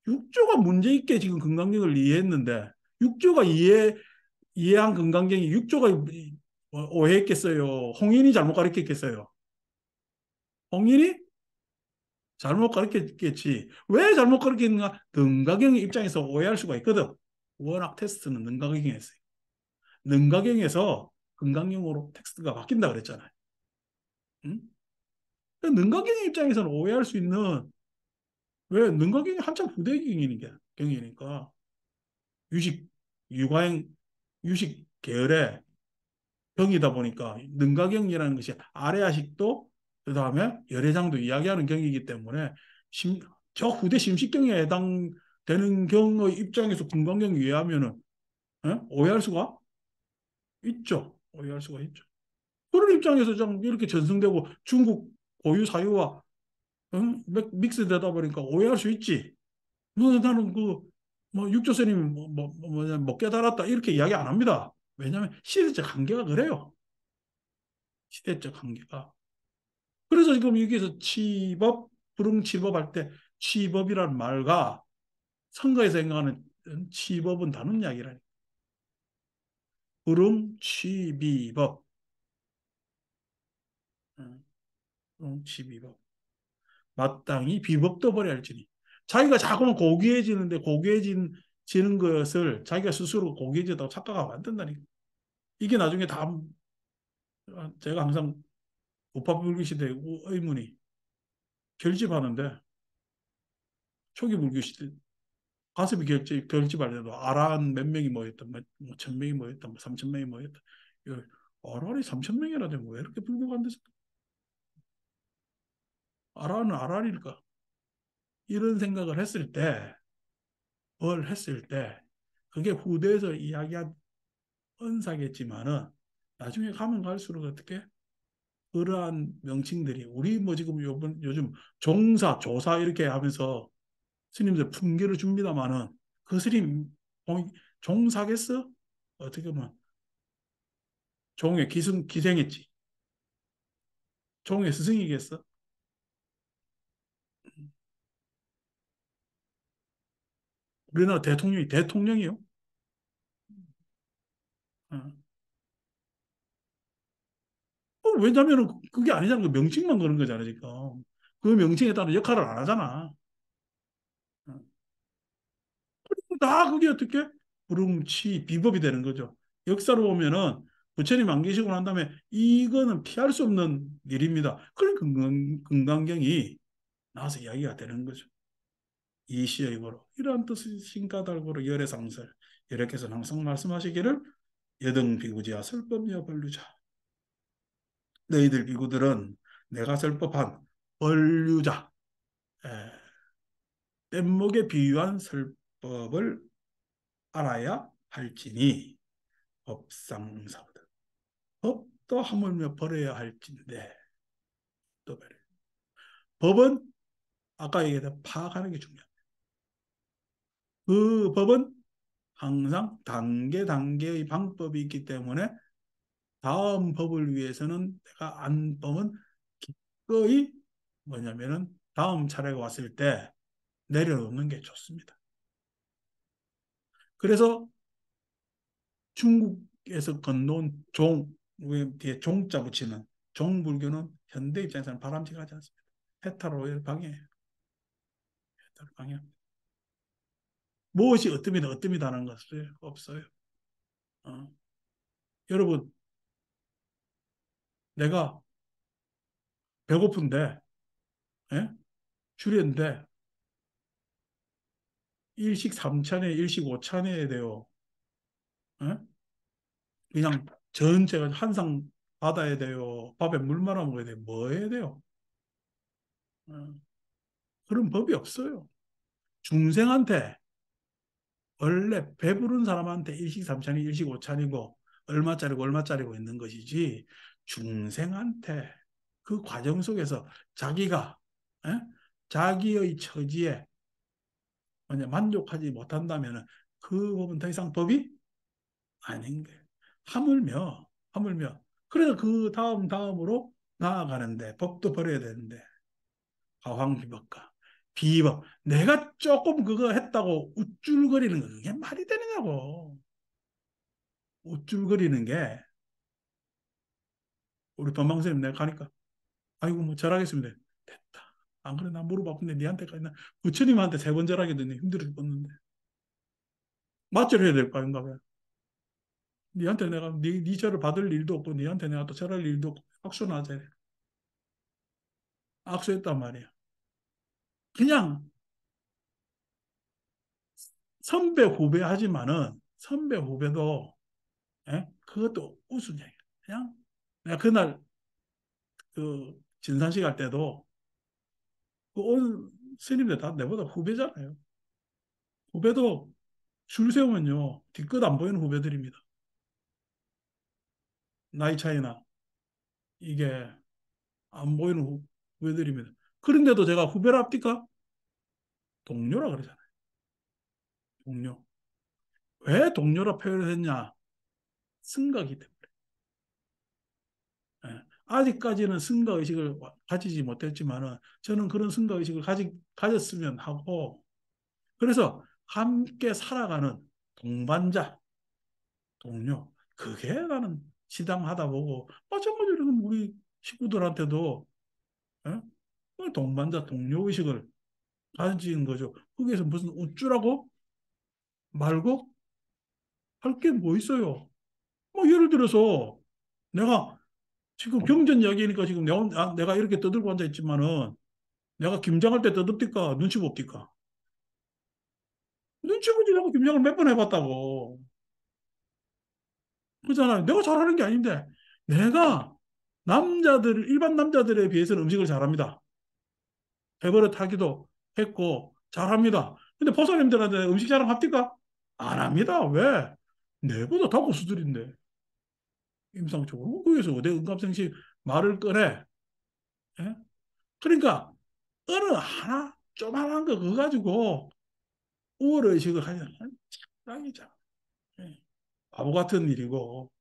6조가 문제 있게 지금 금강경을 이해했는데 6조가 이해한 금강경이 6조가 오해했겠어요. 홍인이 잘못 가르쳤겠어요. 홍인이 잘못 가르쳤겠지. 왜 잘못 가르쳤는가? 능가경의 입장에서 오해할 수가 있거든. 워낙 테스트는 능가경이었어요. 능가경에서 금강경으로 텍스트가 바뀐다 그랬잖아요. 응? 능가경의 입장에서는 오해할 수 있는 왜 능가경이 한참 후대경이니까 유식 유가형 유식 계열의 경이다 보니까 능가경이라는 것이 아래아식도 그다음에 열애장도 이야기하는 경이기 때문에 심, 저 후대 심식경에 해당되는 경의 입장에서 금강경 이해하면은 오해할 수가 있죠. 오해할 수가 있죠. 그런 입장에서 좀 이렇게 전승되고 중국 고유 사유와 믹스되다 보니까 오해할 수 있지. 뭐 나는 뭐 육조선님이 못 깨달았다 이렇게 이야기 안 합니다. 왜냐하면 시대적 한계가 그래요. 시대적 한계가. 그래서 지금 여기서 취법, 불응취법 할 때 취법이라는 말과 선거에서 행하는 취법은 다른 이야기라니. 불응취비법. 불응취비법. 마땅히 비법도 버려야 할지니. 자기가 자꾸만 고귀해지는데 고귀해지는 것을 자기가 스스로 고귀해지다고 착각하면 안 된다니까. 이게 나중에 다 제가 항상 우파불교 시대 의문이 결집하는데 초기 불교 시대 가슴이 결집할 때도 아란 몇 명이 모였다, 뭐 1,000명이 모였다, 뭐 3,000명이 모였다. 아란이 3,000명이나 되면 왜 이렇게 불교가 안 됐을까? 아란은 아란일까? 이런 생각을 했을 때, 뭘 했을 때, 그게 후대에서 이야기한 언사겠지만은 나중에 가면 갈수록 어떻게 그러한 명칭들이 우리 뭐 지금 요즘 종사, 조사 이렇게 하면서 스님들 품계를 줍니다마는 그 스님 종사겠어? 어떻게 보면 종의 기생했지. 종의 스승이겠어? 우리나라 대통령이 대통령이요? 어. 왜냐하면 그게 아니잖아. 그 명칭만 그런 거잖아, 지금. 그 명칭에 따른 역할을 안 하잖아. 어. 다 그게 어떻게 불응치 비법이 되는 거죠. 역사로 보면은 부처님 안 계시고 난 다음에 이거는 피할 수 없는 일입니다. 그런 금강경이 나와서 이야기가 되는 거죠. 이시의고로 이러한 뜻의 신가달고로 열애상설 여러께서는 항상 말씀하시기를 여등비구지와 설법여 번류자 너희들 비구들은 내가 설법한 번류자 뗏목에 비유한 설법을 알아야 할지니 법상사거든. 법도 하물며 버려야 할진데 또 버려. 법은 아까 얘기했던 파악하는 게 중요합니다. 그 법은 항상 단계 단계의 방법이 있기 때문에 다음 법을 위해서는 내가 안 법은 기꺼이 뭐냐면은 다음 차례가 왔을 때 내려놓는 게 좋습니다. 그래서 중국에서 건너온 뒤에 종자 붙이는 종불교는 현대 입장에서는 바람직하지 않습니다. 해탈을 방해해요. 해탈을 방해합니다. 무엇이 어뜸이다는 것은 없어요. 어. 여러분, 내가 배고픈데, 예? 줄였는데, 일식 3찬에 일식 5찬에 돼요. 예? 그냥 전체가 한 상 받아야 돼요. 밥에 물 말아 먹어야 돼요. 뭐 해야 돼요? 어. 그런 법이 없어요. 중생한테 원래 배부른 사람한테 일식삼찬이 일식오찬이고 얼마짜리고 얼마짜리고 있는 것이지 중생한테 그 과정 속에서 자기가 에? 자기의 처지에 만족하지 못한다면 그 법은 더 이상 법이 아닌 거예요. 하물며 그래서 그 다음으로 나아가는데 법도 버려야 되는데 가황비법과 비법. 내가 조금 그거 했다고 우쭐거리는 거 그게 말이 되느냐고. 우쭐거리는 게 우리 본방사님 내가 가니까 아이고 뭐 절하겠습니다. 됐다. 안 그래 나 무릎 아픈데 니한테까지 나 부처님한테 세 번 절하게 되네. 힘들어 죽겠는데. 맞절해야 될 거 아닌가 봐요. 니한테 내가 니 절을 받을 일도 없고 니한테 내가 또 절할 일도 없고 악수나 하자. 악수했단 말이야. 그냥 선배 후배 하지만은 선배 후배도 예? 그것도 우스갯 그냥 내가 그날 그 진산식 할 때도 그온 스님들 다 내보다 후배잖아요. 후배도 줄 세우면요 뒤끝 안 보이는 후배들입니다. 나이 차이나 이게 안 보이는 후배들입니다. 그런데도 제가 후배랍니까? 동료라 그러잖아요. 동료. 왜 동료라 표현을 했냐? 승가기 때문에. 예. 아직까지는 승가 의식을 가지지 못했지만은 저는 그런 승가 의식을 가졌으면 하고 그래서 함께 살아가는 동반자, 동료 그게 나는 지당하다 보고 마찬가지로 우리 식구들한테도 예? 그 동반자, 동료 의식을 가지는 거죠. 거기에서 무슨 우쭐하고 말고 할 게 뭐 있어요? 뭐 예를 들어서 내가 지금 경전 이야기니까 지금 내가 이렇게 떠들고 앉아 있지만은 내가 김장할 때 떠듭니까? 눈치 봅니까? 눈치 보지 내가 김장을 몇 번 해봤다고. 그렇잖아. 내가 잘하는 게 아닌데 내가 일반 남자들에 비해서는 음식을 잘합니다. 배버릇 하기도 했고 잘합니다. 근데 보살님들한테 음식 자랑 합니까? 안 합니다. 왜? 내보다 다 고수들인데. 임상적으로. 거기서 어디 은감생식 말을 꺼내. 예? 그러니까 어느 하나 조만한 거 그거 가지고 우월의식을 하면 짱이잖아. 예. 바보 같은 일이고.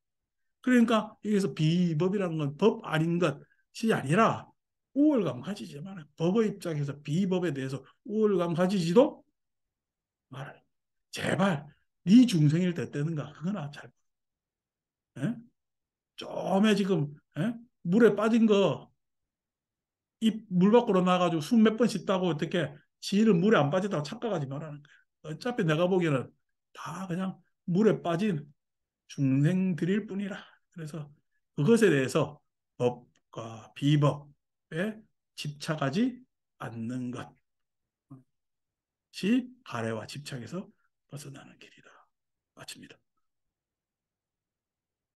그러니까 여기서 비법이라는 건 법 아닌 것이 아니라 우월감 가지지 말아요. 법의 입장에서 비법에 대해서 우월감 가지지도 말아요. 제발 네 중생일 때 뜨는가 그거나 잘. 예? 좀에 지금 예? 물에 빠진 거 입 물 밖으로 나가지고 숨 몇 번 쉰다고 어떻게 지는 물에 안 빠지다가 착각하지 말라는 거예요. 어차피 내가 보기에는 다 그냥 물에 빠진 중생들일 뿐이라. 그래서 그것에 대해서 법과 비법에 집착하지 않는 것이 가래와 집착에서 벗어나는 길이다. 마칩니다.